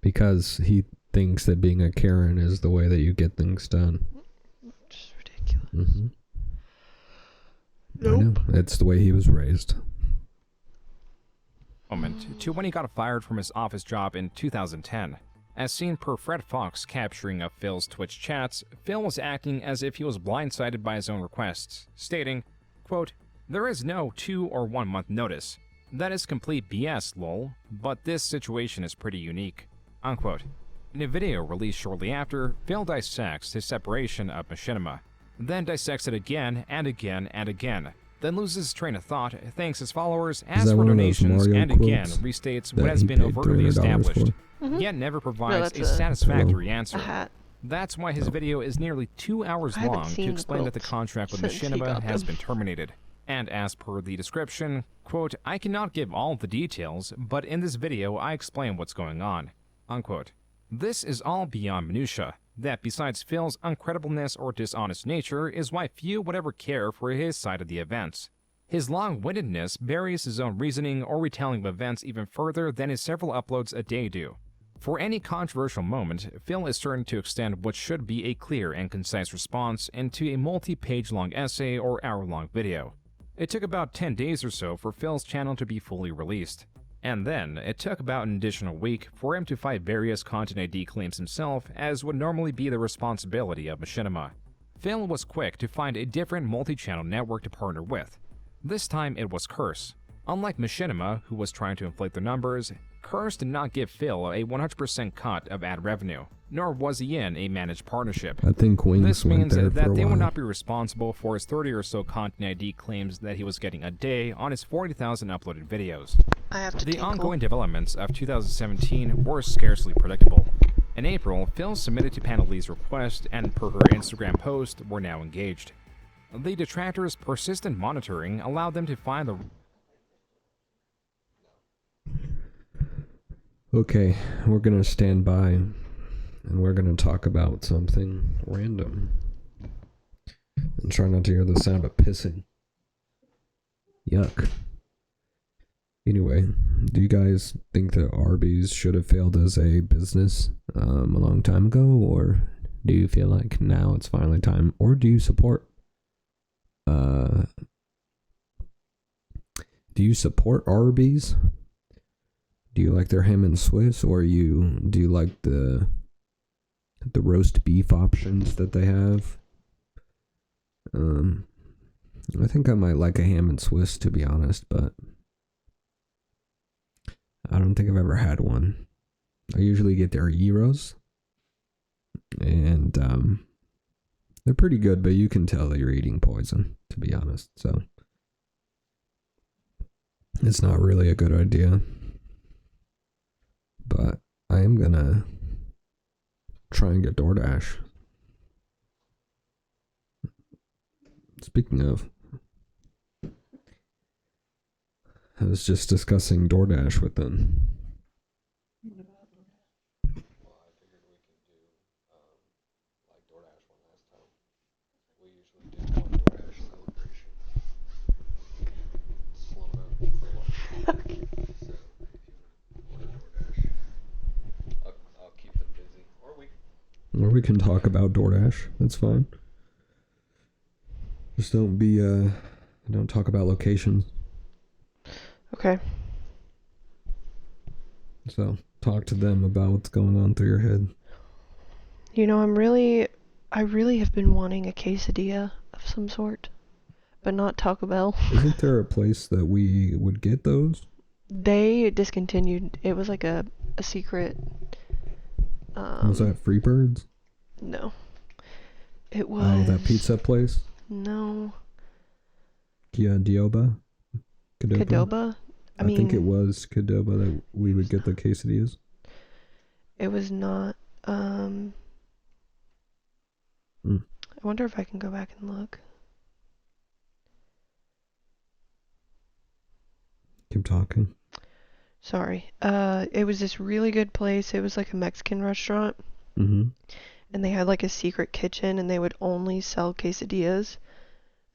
Because he thinks that being a Karen is the way that you get things done. Just ridiculous. I know. It's the way he was raised. To when he got fired from his office job in 2010. As seen per Fred Fox capturing of Phil's Twitch chats, Phil was acting as if he was blindsided by his own requests, stating, quote, "There is no 2 or 1 month notice. That is complete BS, lol, but this situation is pretty unique," unquote. In a video released shortly after, Phil dissects his separation of Machinima, then dissects it again and again and again, then loses his train of thought, thanks his followers, asks for donations, and again restates what has been overtly established, yet never provides a satisfactory answer. That's why his video is nearly 2 hours long to explain that the contract with Machinima has been terminated. And as per the description, quote, "I cannot give all the details, but in this video I explain what's going on," unquote. This is all beyond minutia. That besides Phil's uncreditableness or dishonest nature is why few would ever care for his side of the events. His long-windedness buries his own reasoning or retelling of events even further than his several uploads a day do. For any controversial moment, Phil is certain to extend what should be a clear and concise response into a multi-page long essay or hour-long video. It took about 10 days or so for Phil's channel to be fully released. And then, it took about an additional week for him to fight various Content ID claims himself, as would normally be the responsibility of Machinima. Phil was quick to find a different multi-channel network to partner with. This time it was Curse. Unlike Machinima, who was trying to inflate the numbers, Curse did not give Phil a 100% cut of ad revenue, nor was he in a managed partnership. I think Wings This went means there that for a they would while. not be responsible for his 30 or so Content ID claims that he was getting a day on his 40,000 uploaded videos. I have to The tinkle. ongoing developments of 2017 were scarcely predictable. In April, Phil submitted to Panda Lee's request, and per her Instagram post, were now engaged. The detractors' persistent monitoring allowed them to find the... Okay, we're gonna stand by and we're gonna talk about something random. Try not to hear the sound of pissing. Yuck. Anyway, do you guys think that Arby's should have failed as a business a long time ago, or do you feel like now it's finally time, or do you support Arby's? Do you like their ham and Swiss, or do you like the roast beef options that they have? I think I might like a ham and Swiss, to be honest, but I don't think I've ever had one. I usually get their gyros, and they're pretty good, but you can tell that you're eating poison, to be honest, so it's not really a good idea. But I am gonna try and get DoorDash. Speaking of, I was just discussing DoorDash with them. Or we can talk about DoorDash. That's fine. Just don't talk about locations. Okay. So, talk to them about what's going on through your head. You know, I really have been wanting a quesadilla of some sort, but not Taco Bell. Isn't there a place that we would get those? They discontinued. It was like a secret. Was that Freebirds? No. It was... Oh, that pizza place? No. Qdoba? Qdoba? I think it was Qdoba that we would get the quesadillas. It was not. I wonder if I can go back and look. Keep talking. Sorry. It was this really good place. It was like a Mexican restaurant. Mm-hmm. And they had like a secret kitchen, and they would only sell quesadillas.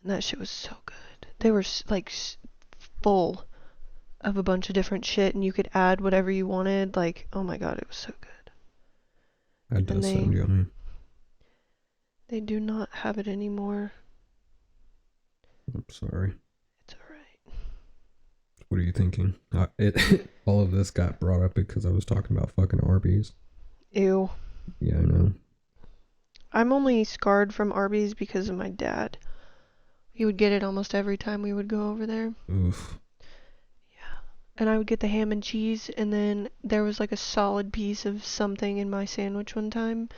And that shit was so good. They were like full of a bunch of different shit, and you could add whatever you wanted. Like, oh my god, it was so good. That does sound yummy. They do not have it anymore. I'm sorry. It's alright. What are you thinking? All of this got brought up because I was talking about fucking Arby's. Ew. Yeah, I know. I'm only scarred from Arby's because of my dad. He would get it almost every time we would go over there. Oof. Yeah. And I would get the ham and cheese, and then there was like a solid piece of something in my sandwich one time,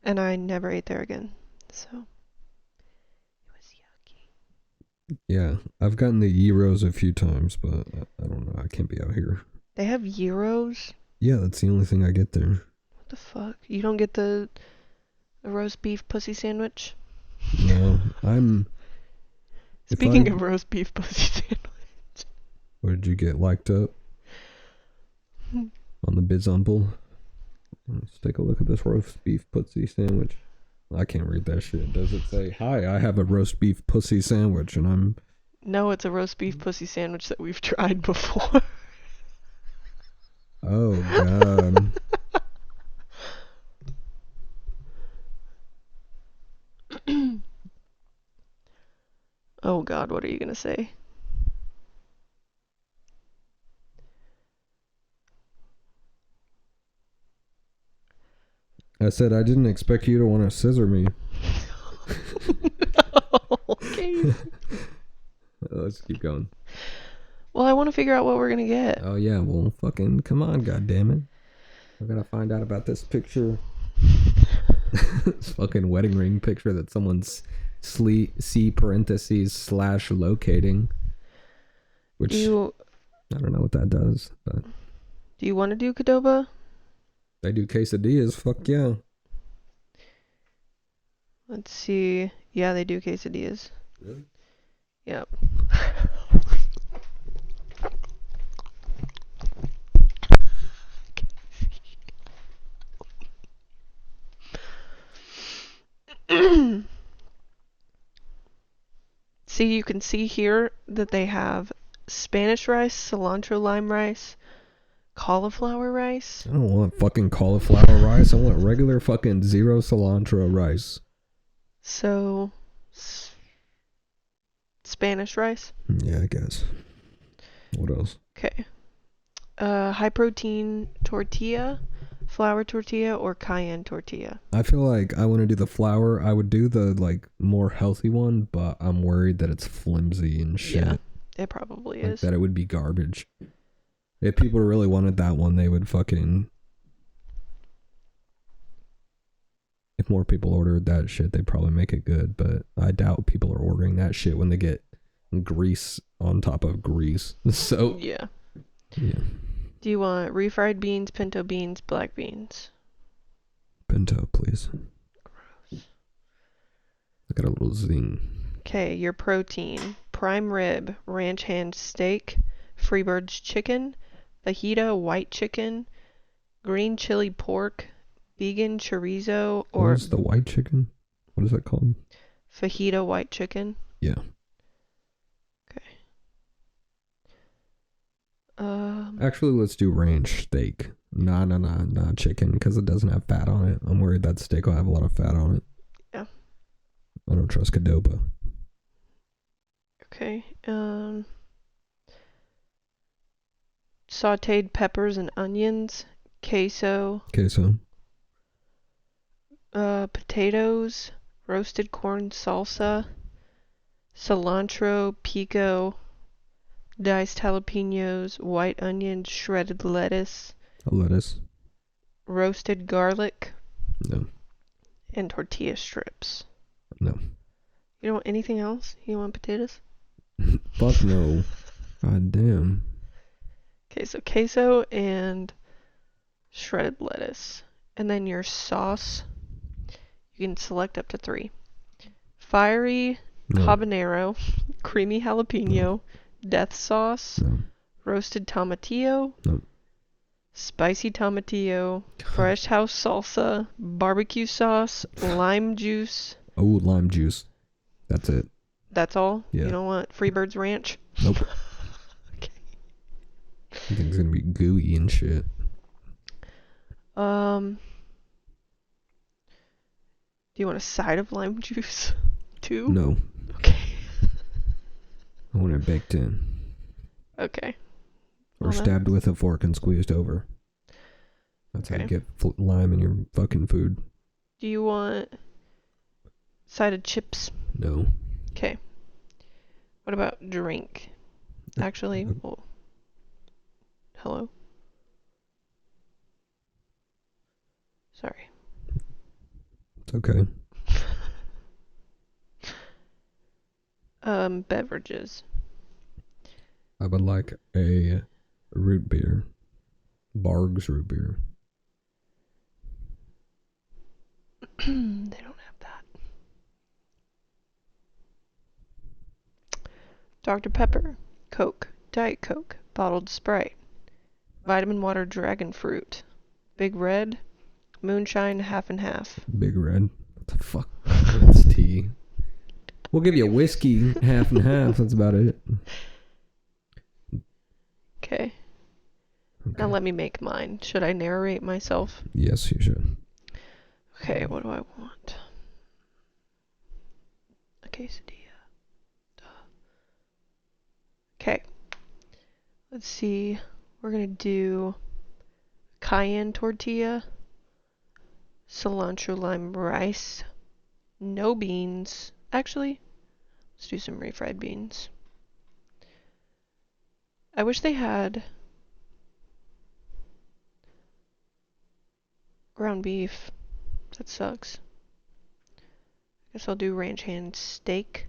and I never ate there again. So, it was yucky. Yeah, I've gotten the gyros a few times, but I don't know. I can't be out here. They have gyros? Yeah, that's the only thing I get there. What the fuck? You don't get the roast beef pussy sandwich? No, Speaking of roast beef pussy sandwich. What did you get liked up? On the Bizumble? Let's take a look at this roast beef pussy sandwich. I can't read that shit. Does it say, "Hi, I have a roast beef pussy sandwich," and I'm... No, it's a roast beef pussy sandwich that we've tried before. Oh, God. Oh, God, what are you gonna say? I said I didn't expect you to want to scissor me. No, okay. Let's keep going. Well, I want to figure out what we're gonna get. Oh yeah, well fucking come on, goddammit. I gotta find out about this picture. This fucking wedding ring picture that someone's C parentheses / locating. Which I don't know what that does, but do you want to do Qdoba? They do quesadillas, fuck yeah. Let's see. Yeah, they do quesadillas. Really? Yep. See, you can see here that they have Spanish rice, cilantro lime rice, cauliflower rice. I don't want fucking cauliflower rice. I want regular fucking zero cilantro rice. So, Spanish rice. Yeah, I guess. What else? Okay. High protein tortilla, flour tortilla, or cayenne tortilla. I feel like I want to do the flour. I would do the like more healthy one, but I'm worried that it's flimsy and shit. Yeah, it probably Like is. that it would be garbage. If people really wanted that one, they would fucking... If more people ordered that shit, they'd probably make it good, but I doubt people are ordering that shit when they get grease on top of grease. So... Yeah. Yeah. Do you want refried beans, pinto beans, black beans? Pinto, please. Gross. I got a little zing. Okay, your protein. Prime rib, ranch hand steak, Freebird's chicken, fajita white chicken, green chili pork, vegan chorizo, or... What is the white chicken? What is that called? Fajita white chicken. Yeah. Actually, let's do ranch steak. Nah, chicken, because it doesn't have fat on it. I'm worried that steak will have a lot of fat on it. Yeah. I don't trust Cadoba. Okay. Sauteed peppers and onions, queso, potatoes, roasted corn salsa, cilantro, pico, diced jalapenos, white onions, shredded lettuce, roasted garlic, no, and tortilla strips. No. You don't want anything else? You don't want potatoes? Fuck no. God damn. Okay, so queso and shredded lettuce. And then your sauce, you can select up to 3. Fiery habanero, creamy jalapeno, death sauce, roasted tomatillo, spicy tomatillo, fresh house salsa, barbecue sauce, lime juice. Oh, lime juice. That's it. That's all? Yeah. You don't want Freebird's Ranch? Nope. Okay. I think it's gonna be gooey and shit. Do you want a side of lime juice too? No. Okay. I want it baked in. Okay. Or stabbed with a fork and squeezed over. That's how you get lime in your fucking food. Do you want side of chips? No. Okay. What about drink? Actually, well, hello? Sorry. It's okay. Beverages. I would like a root beer. Barg's root beer. They don't have that. Dr. Pepper, Coke, Diet Coke, bottled Sprite, vitamin water dragon fruit, Big Red, moonshine half and half. Big Red? What the fuck? That's tea. We'll give you a whiskey half and half. That's about it. Okay. Now let me make mine. Should I narrate myself? Yes, you should. Okay, what do I want? A quesadilla. Okay. Let's see. We're gonna do cayenne tortilla, cilantro lime rice, no beans. Actually, let's do some refried beans. I wish they had ground beef. That sucks. Guess I'll do ranch hand steak.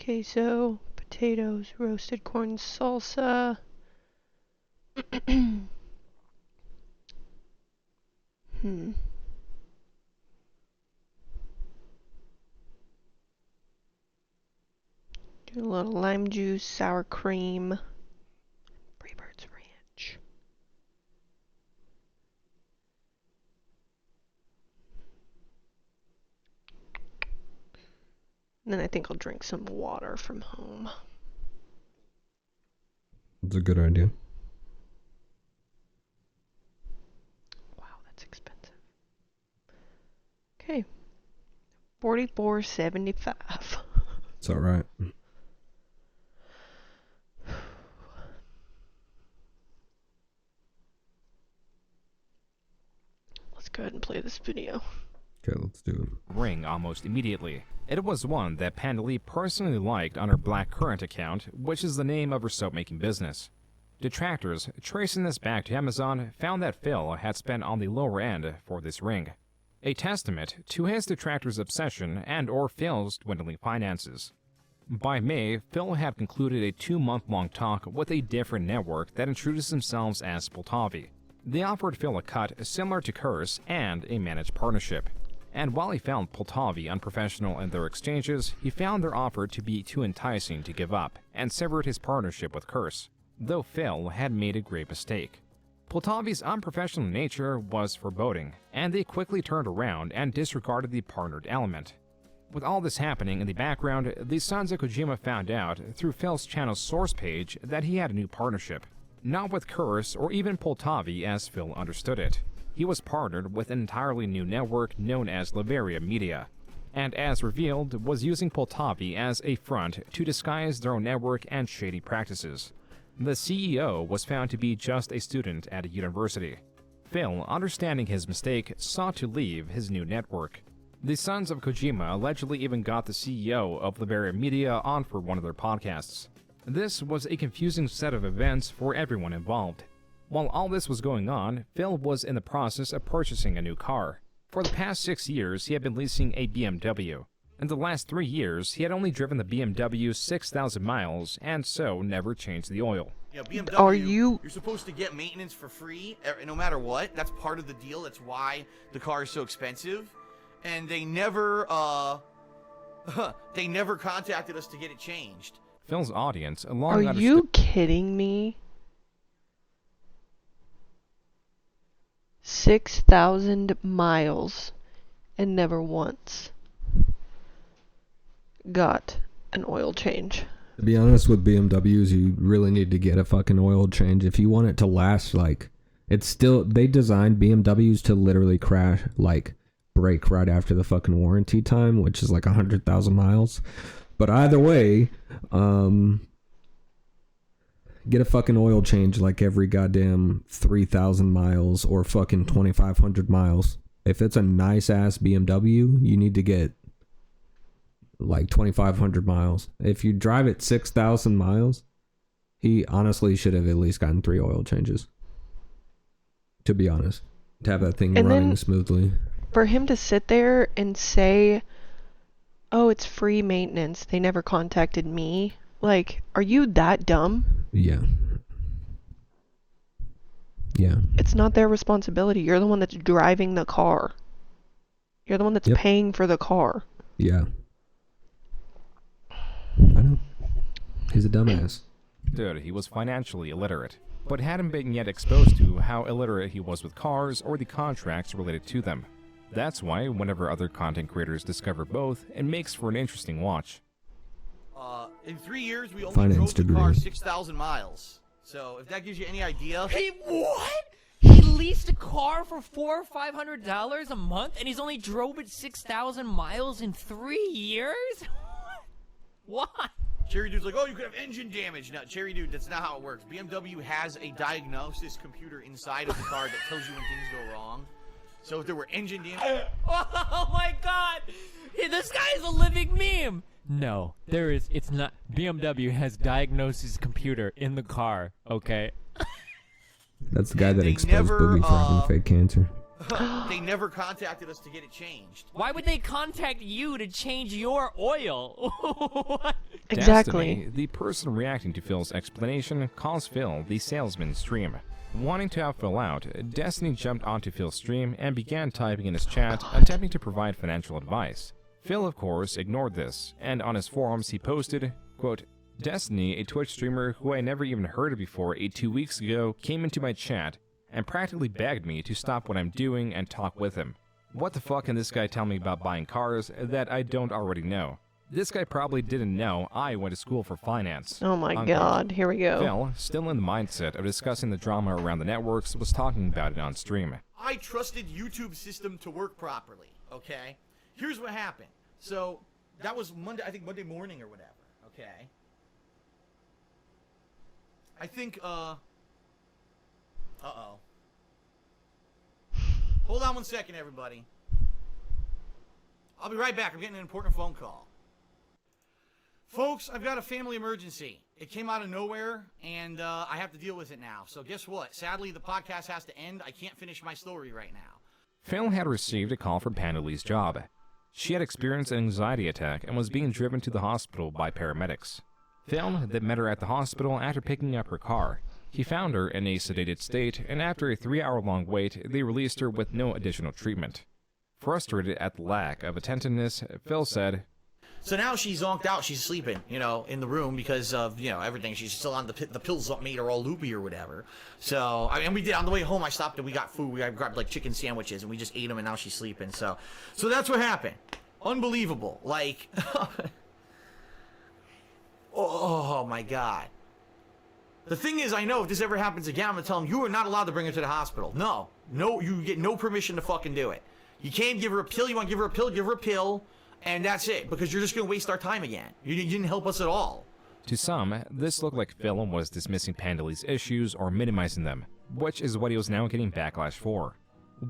Queso, potatoes, roasted corn salsa. Do a little lime juice, sour cream, Freebird's Ranch. And then I think I'll drink some water from home. That's a good idea. Wow, that's expensive. Okay. $44.75. It's alright. Let's go ahead and play this video. Okay, let's do it. Ring almost immediately. It was one that Pandalee personally liked on her Black Currant account, which is the name of her soap-making business. Detractors, tracing this back to Amazon, found that Phil had spent on the lower end for this ring. A testament to his detractors' obsession and/or Phil's dwindling finances. By May, Phil had concluded a 2-month-long talk with a different network that introduced themselves as Poltavi. They offered Phil a cut similar to Curse and a managed partnership. And while he found Poltavi unprofessional in their exchanges, he found their offer to be too enticing to give up, and severed his partnership with Curse, though Phil had made a great mistake. Poltavi's unprofessional nature was foreboding, and they quickly turned around and disregarded the partnered element. With all this happening in the background, the sons of Kojima found out through Phil's channel's source page that he had a new partnership. Not with Curse or even Poltavi as Phil understood it. He was partnered with an entirely new network known as Liberia Media, and as revealed, was using Poltavi as a front to disguise their own network and shady practices. The CEO was found to be just a student at a university. Phil, understanding his mistake, sought to leave his new network. The sons of Kojima allegedly even got the CEO of Liberia Media on for one of their podcasts. This was a confusing set of events for everyone involved. While all this was going on, Phil was in the process of purchasing a new car. For the past 6 years, he had been leasing a BMW. In the last 3 years, he had only driven the BMW 6,000 miles, and so never changed the oil. Yeah, BMW, Are you... You're supposed to get maintenance for free, no matter what. That's part of the deal. That's why the car is so expensive. And they never contacted us to get it changed. Phil's audience long Are you kidding me? 6,000 miles and never once got an oil change. To be honest with BMWs, you really need to get a fucking oil change. If you want it to last, like, it's still, they designed BMWs to literally crash, like, break right after the fucking warranty time, which is like 100,000 miles. But either way, get a fucking oil change like every goddamn 3,000 miles or fucking 2,500 miles. If it's a nice ass BMW, you need to get like 2,500 miles. If you drive it 6,000 miles, he honestly should have at least gotten 3 oil changes. To be honest, to have that thing And running then smoothly. For him to sit there and say, "Oh, it's free maintenance. They never contacted me." Like, are you that dumb? Yeah. Yeah. It's not their responsibility. You're the one that's driving the car. You're the one that's paying for the car. Yeah. I know. He's a dumbass. Dude, he was financially illiterate, but hadn't been yet exposed to how illiterate he was with cars or the contracts related to them. That's why, whenever other content creators discover both, it makes for an interesting watch. In 3 years, we only Finance drove the car degree. 6,000 miles. So, if that gives you any idea... He what? He leased a car for $400 or $500 a month, and he's only drove it 6,000 miles in 3 years? What? Cherry Dude's like, oh, you could have engine damage. No, Cherry Dude, that's not how it works. BMW has a diagnosis computer inside of the car that tells you when things go wrong. So if there were engine damage... Oh my god! Hey, this guy is a living meme! No, there is, it's not. BMW has diagnosis computer in the car, okay? That's the guy that exposed Booby for having fake cancer. They never contacted us to get it changed. Why would they contact you to change your oil? What? Exactly. Destiny, the person reacting to Phil's explanation, calls Phil the salesman stream. Wanting to have Phil out, Destiny jumped onto Phil's stream and began typing in his chat, attempting to provide financial advice. Phil, of course, ignored this, and on his forums he posted, quote, Destiny, a Twitch streamer who I never even heard of before 2 weeks ago, came into my chat and practically begged me to stop what I'm doing and talk with him. What the fuck can this guy tell me about buying cars that I don't already know? This guy probably didn't know I went to school for finance. Oh my Unquote. god, here we go. Phil, still in the mindset of discussing the drama around the networks, was talking about it on stream. I trusted YouTube's system to work properly, okay? Here's what happened. So, that was Monday, I think Monday morning or whatever, okay? I think, uh-oh. Hold on one second, everybody. I'll be right back. I'm getting an important phone call. Folks, I've got a family emergency. It came out of nowhere, and I have to deal with it now. So guess what? Sadly, the podcast has to end. I can't finish my story right now. Phil had received a call from Panda Lee's job. She had experienced an anxiety attack and was being driven to the hospital by paramedics. Phil then met her at the hospital after picking up her car. He found her in a sedated state, and after a 3-hour-long wait, they released her with no additional treatment. Frustrated at the lack of attentiveness, Phil said, So now she's zonked out. She's sleeping, in the room because of, everything. She's still on the pills made her all loopy or whatever. So, and we did, on the way home, I stopped and we got food. We grabbed like chicken sandwiches and we just ate them and now she's sleeping. So that's what happened. Unbelievable. Like, oh my God. The thing is, I know if this ever happens again, I'm going to tell them, you are not allowed to bring her to the hospital. No, you get no permission to fucking do it. You can't give her a pill. You want to give her a pill, and that's it, because you're just going to waste our time again. You didn't help us at all. To some, this looked like Phil was dismissing Panda Lee's issues or minimizing them, which is what he was now getting backlash for.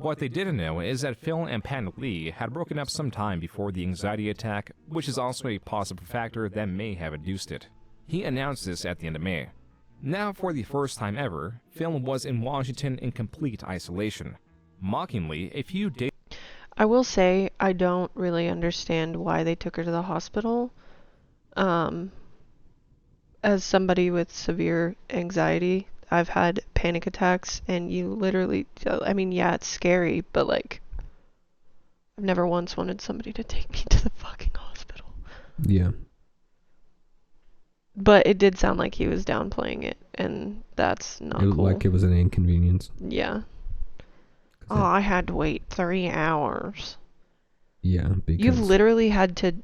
What they didn't know is that Phil and Panda Lee had broken up some time before the anxiety attack, which is also a possible factor that may have induced it. He announced this at the end of May. Now, for the first time ever, Phil was in Washington in complete isolation. Mockingly, a few days. I will say I don't really understand why they took her to the hospital. As somebody with severe anxiety, I've had panic attacks, and you literally, yeah, it's scary, but like, I've never once wanted somebody to take me to the fucking hospital. Yeah. But it did sound like he was downplaying it, and that's not cool. Like it was an inconvenience. Yeah. Oh, I had to wait 3 hours. Yeah, because You've literally had to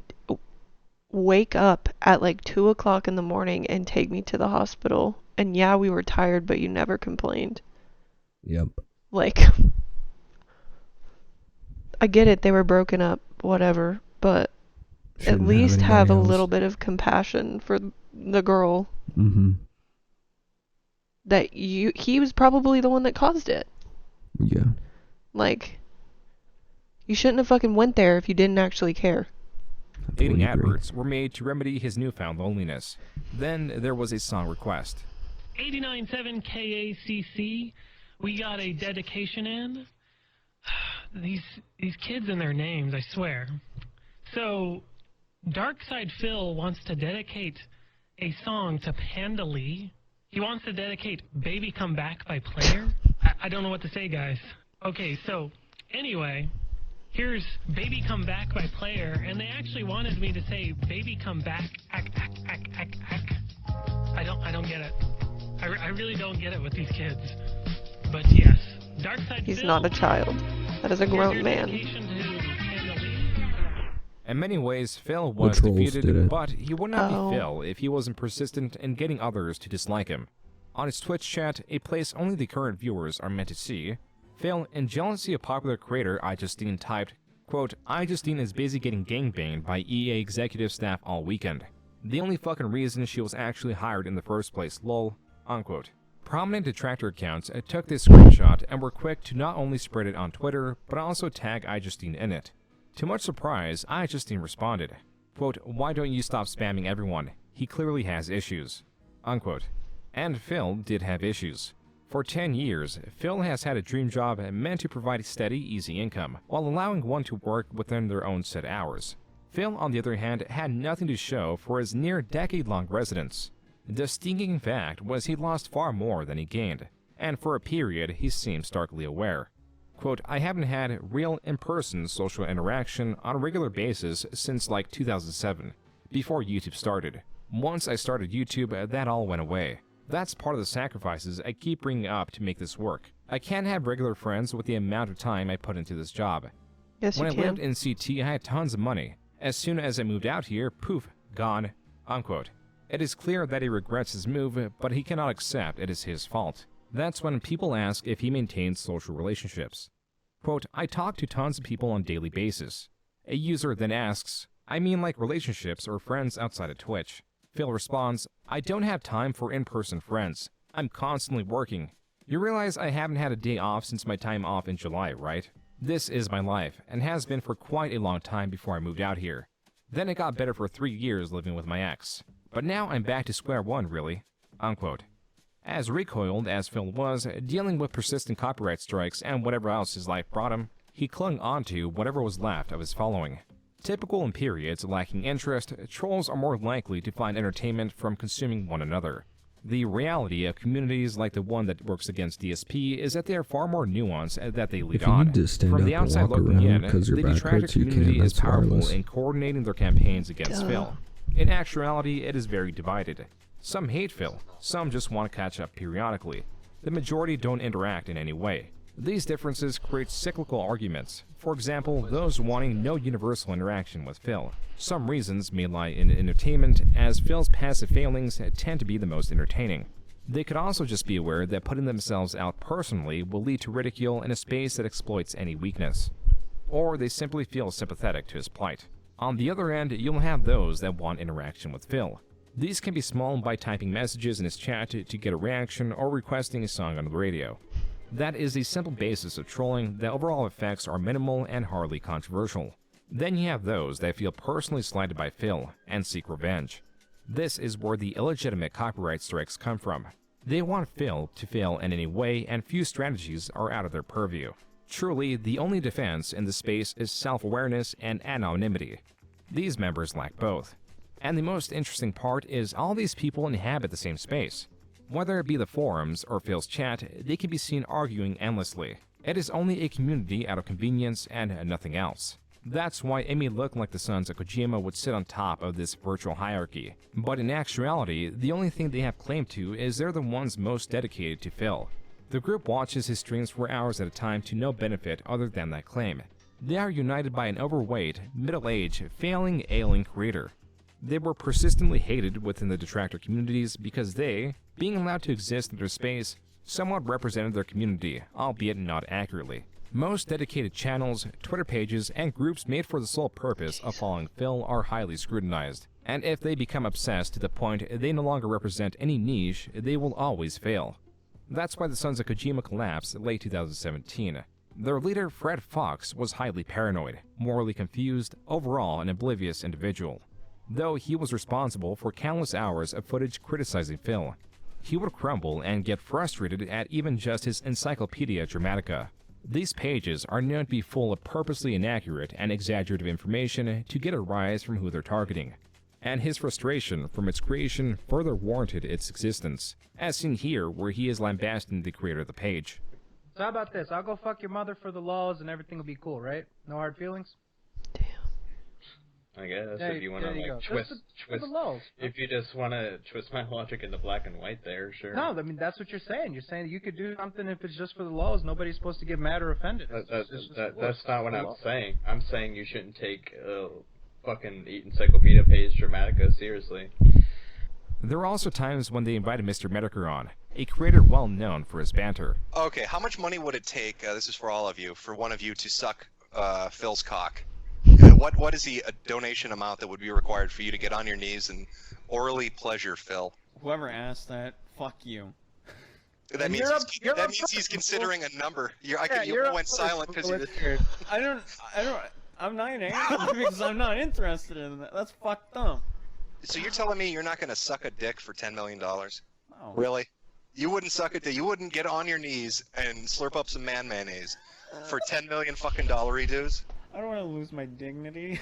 wake up at like 2 o'clock in the morning and take me to the hospital. And yeah, we were tired, but you never complained. Yep. Like, I get it, they were broken up, whatever, but Shouldn't at least have a anybody else. little bit of compassion for the girl. Mm-hmm. That he was probably the one that caused it. Yeah. Like, you shouldn't have fucking went there if you didn't actually care. Dating adverts were made to remedy his newfound loneliness. Then there was a song request. 89.7 KACC, we got a dedication in. These kids and their names, I swear. So, Darkside Phil wants to dedicate a song to Panda Lee. He wants to dedicate Baby Come Back by Player. I don't know what to say, guys. Okay, so, anyway, here's Baby Come Back by Player, and they actually wanted me to say Baby Come Back, ack. I don't get it. I really don't get it with these kids. But yes, Darkside He's Phil, not a child. That is a grown man. In many ways, Phil was trolls did defeated, it. but he would not Oh. be Phil if he wasn't persistent in getting others to dislike him. On his Twitch chat, a place only the current viewers are meant to see, Phil, in jealousy of popular creator iJustine, typed, quote, iJustine is busy getting gangbanged by EA executive staff all weekend. The only fucking reason she was actually hired in the first place, lol, unquote. Prominent detractor accounts took this screenshot and were quick to not only spread it on Twitter, but also tag iJustine in it. To much surprise, iJustine responded, quote, why don't you stop spamming everyone? He clearly has issues, unquote. And Phil did have issues. For 10 years, Phil has had a dream job meant to provide a steady, easy income, while allowing one to work within their own set hours. Phil, on the other hand, had nothing to show for his near decade-long residence. The stinking fact was he lost far more than he gained, and for a period he seemed starkly aware. Quote, I haven't had real in-person social interaction on a regular basis since like 2007, before YouTube started. Once I started YouTube, that all went away. That's part of the sacrifices I keep bringing up to make this work. I can't have regular friends with the amount of time I put into this job. Yes, When you I can. lived in CT, I had tons of money. As soon as I moved out here, poof, gone, unquote. It is clear that he regrets his move, but he cannot accept it is his fault. That's when people ask if he maintains social relationships. Quote, I talk to tons of people on a daily basis. A user then asks, I mean like relationships or friends outside of Twitch. Phil responds, I don't have time for in-person friends. I'm constantly working. You realize I haven't had a day off since my time off in July, right? This is my life, and has been for quite a long time before I moved out here. Then it got better for 3 years living with my ex. But now I'm back to square one, really. Unquote. As recoiled as Phil was, dealing with persistent copyright strikes and whatever else his life brought him, he clung onto whatever was left of his following. Typical in periods lacking interest, trolls are more likely to find entertainment from consuming one another. The reality of communities like the one that works against DSP is that they are far more nuanced that they lead on. From the outside looking in, the detractor community is powerful in coordinating their campaigns against Phil. In actuality, it is very divided. Some hate Phil, some just want to catch up periodically. The majority don't interact in any way. These differences create cyclical arguments. For example, those wanting no universal interaction with Phil. Some reasons may lie in entertainment, as Phil's passive failings tend to be the most entertaining. They could also just be aware that putting themselves out personally will lead to ridicule in a space that exploits any weakness. Or they simply feel sympathetic to his plight. On the other end, you'll have those that want interaction with Phil. These can be small by typing messages in his chat to get a reaction or requesting a song on the radio. That is the simple basis of trolling. The overall effects are minimal and hardly controversial. Then you have those that feel personally slighted by Phil and seek revenge. This is where the illegitimate copyright strikes come from. They want Phil to fail in any way, and few strategies are out of their purview. Truly, the only defense in the space is self-awareness and anonymity. These members lack both. And the most interesting part is all these people inhabit the same space. Whether it be the forums or Phil's chat, they can be seen arguing endlessly. It is only a community out of convenience and nothing else. That's why it may look like the sons of Kojima would sit on top of this virtual hierarchy. But in actuality, the only thing they have claim to is they're the ones most dedicated to Phil. The group watches his streams for hours at a time to no benefit other than that claim. They are united by an overweight, middle-aged, failing, ailing creator. They were persistently hated within the detractor communities because they, being allowed to exist in their space, somewhat represented their community, albeit not accurately. Most dedicated channels, Twitter pages, and groups made for the sole purpose of following Phil are highly scrutinized, and if they become obsessed to the point they no longer represent any niche, they will always fail. That's why the Sons of Kojima collapsed in late 2017. Their leader, Fred Fox, was highly paranoid, morally confused, overall an oblivious individual. Though he was responsible for countless hours of footage criticizing Phil, he would crumble and get frustrated at even just his Encyclopedia Dramatica. These pages are known to be full of purposely inaccurate and exaggerative information to get a rise from who they're targeting. And his frustration from its creation further warranted its existence, as seen here where he is lambasting the creator of the page. So how about this? I'll go fuck your mother for the laws and everything will be cool, right? No hard feelings? I guess There if you you- want to there you like go. twist, For the laws. if you just want to twist my logic into black and white, there, sure. No, I mean, that's what you're saying. You're saying you could do something if it's just for the laws. Nobody's supposed to get mad or offended. That's not what I'm saying. I'm saying you shouldn't take fucking Encyclopedia page Dramatica seriously. There are also times when they invited Mr. Medicare on, a creator well known for his banter. Okay, how much money would it take, this is for all of you, for one of you to suck Phil's cock? What is the donation amount that would be required for you to get on your knees and orally pleasure Phil? Whoever asked that, fuck you. That means he's considering a number. You went silent because you. I'm not gonna answer because I'm not interested in that. That's fucked up. So you're telling me you're not going to suck a dick for $10 million? No. Really? You wouldn't suck a dick? You wouldn't get on your knees and slurp up some man mayonnaise for $10 million fucking dollary dues? I don't want to lose my dignity.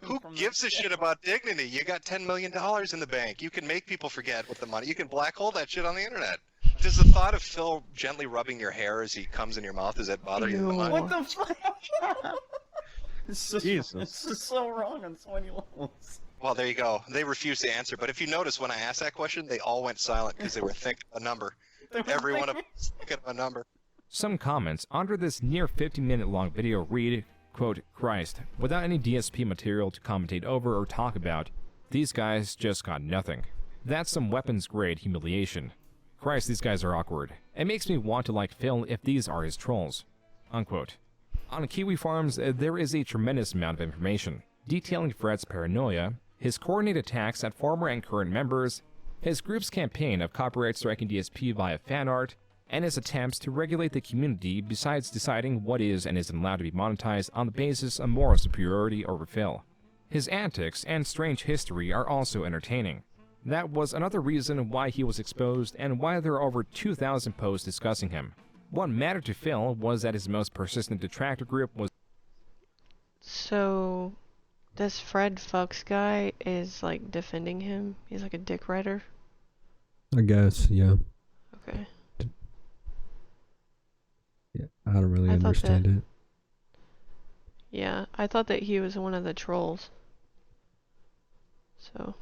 Who gives a shit about dignity? You got $10 million in the bank. You can make people forget with the money. You can black hole that shit on the internet. Does the thought of Phil gently rubbing your hair as he comes in your mouth, does that bother you in the mind? What the fuck? It's just so wrong on so many levels. Well, there you go. They refuse to answer. But if you notice, when I asked that question, they all went silent because they were thinking of a number. Every one of them was thinking of a number. Some comments under this near 50-minute long video read, Quote, Christ, without any DSP material to commentate over or talk about, these guys just got nothing. That's some weapons grade humiliation. Christ, these guys are awkward. It makes me want to like Phil if these are his trolls. Unquote. On Kiwi Farms, there is a tremendous amount of information, detailing Fred's paranoia, his coordinated attacks at former and current members, his group's campaign of copyright striking DSP via fan art, and his attempts to regulate the community besides deciding what is and isn't allowed to be monetized on the basis of moral superiority over Phil. His antics and strange history are also entertaining. That was another reason why he was exposed and why there are over 2,000 posts discussing him. What mattered to Phil was that his most persistent detractor group was... So, this Fred Fucks guy is like defending him? He's like a dick writer? I guess, yeah. Okay. Yeah, I don't really understand it. Yeah, I thought that he was one of the trolls. So,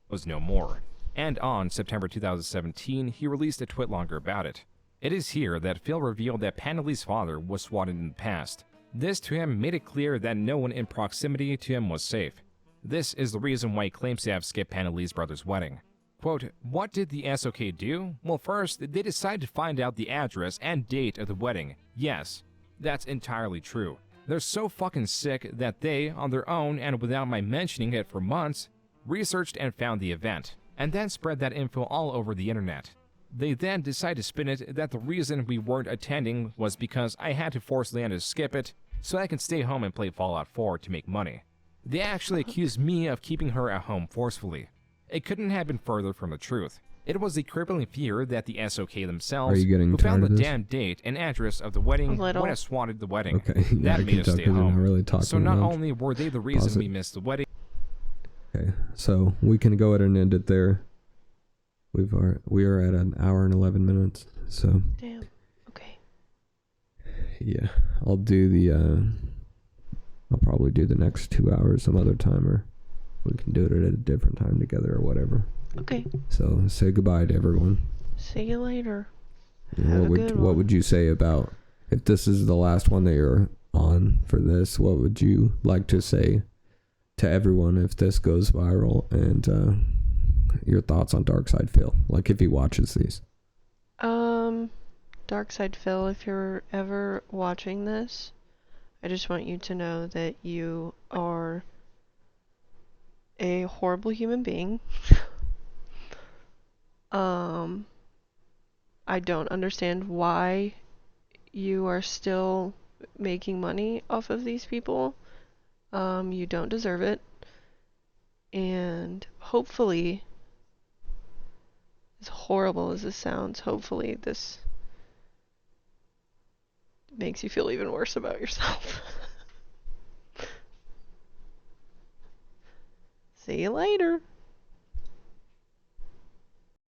was no more. And on September 2017, he released a twitlonger about it. It is here that Phil revealed that Panelli's father was swatted in the past. This to him made it clear that no one in proximity to him was safe. This is the reason why he claims to have skipped Panelli's brother's wedding. Quote, what did the SOK do? Well, first, they decided to find out the address and date of the wedding. Yes, that's entirely true. They're so fucking sick that they, on their own and without my mentioning it for months, researched and found the event, and then spread that info all over the internet. They then decided to spin it that the reason we weren't attending was because I had to force Leanna to skip it so I can stay home and play Fallout 4 to make money. They actually accused me of keeping her at home forcefully. It couldn't have been further from the truth. It was the crippling fear that the SOK themselves, who found the damn date and address of the wedding, would have swatted the wedding. Okay, that made us stay home. Really so not only were they the reason we missed the wedding. Okay, so we can go ahead and end it there. We are at an hour and 11 minutes. So. Damn. Okay. Yeah, I'll probably do the next 2 hours some other time, or we can do it at a different time together or whatever. Okay. So say goodbye to everyone. See you later. What would you say about, if this is the last one that you're on for this, what would you like to say to everyone if this goes viral, and your thoughts on Darkside Phil, like if he watches these? Darkside Phil, if you're ever watching this, I just want you to know that you are a horrible human being. I don't understand why you are still making money off of these people. You don't deserve it. And hopefully, as horrible as this sounds, hopefully this makes you feel even worse about yourself. See you later.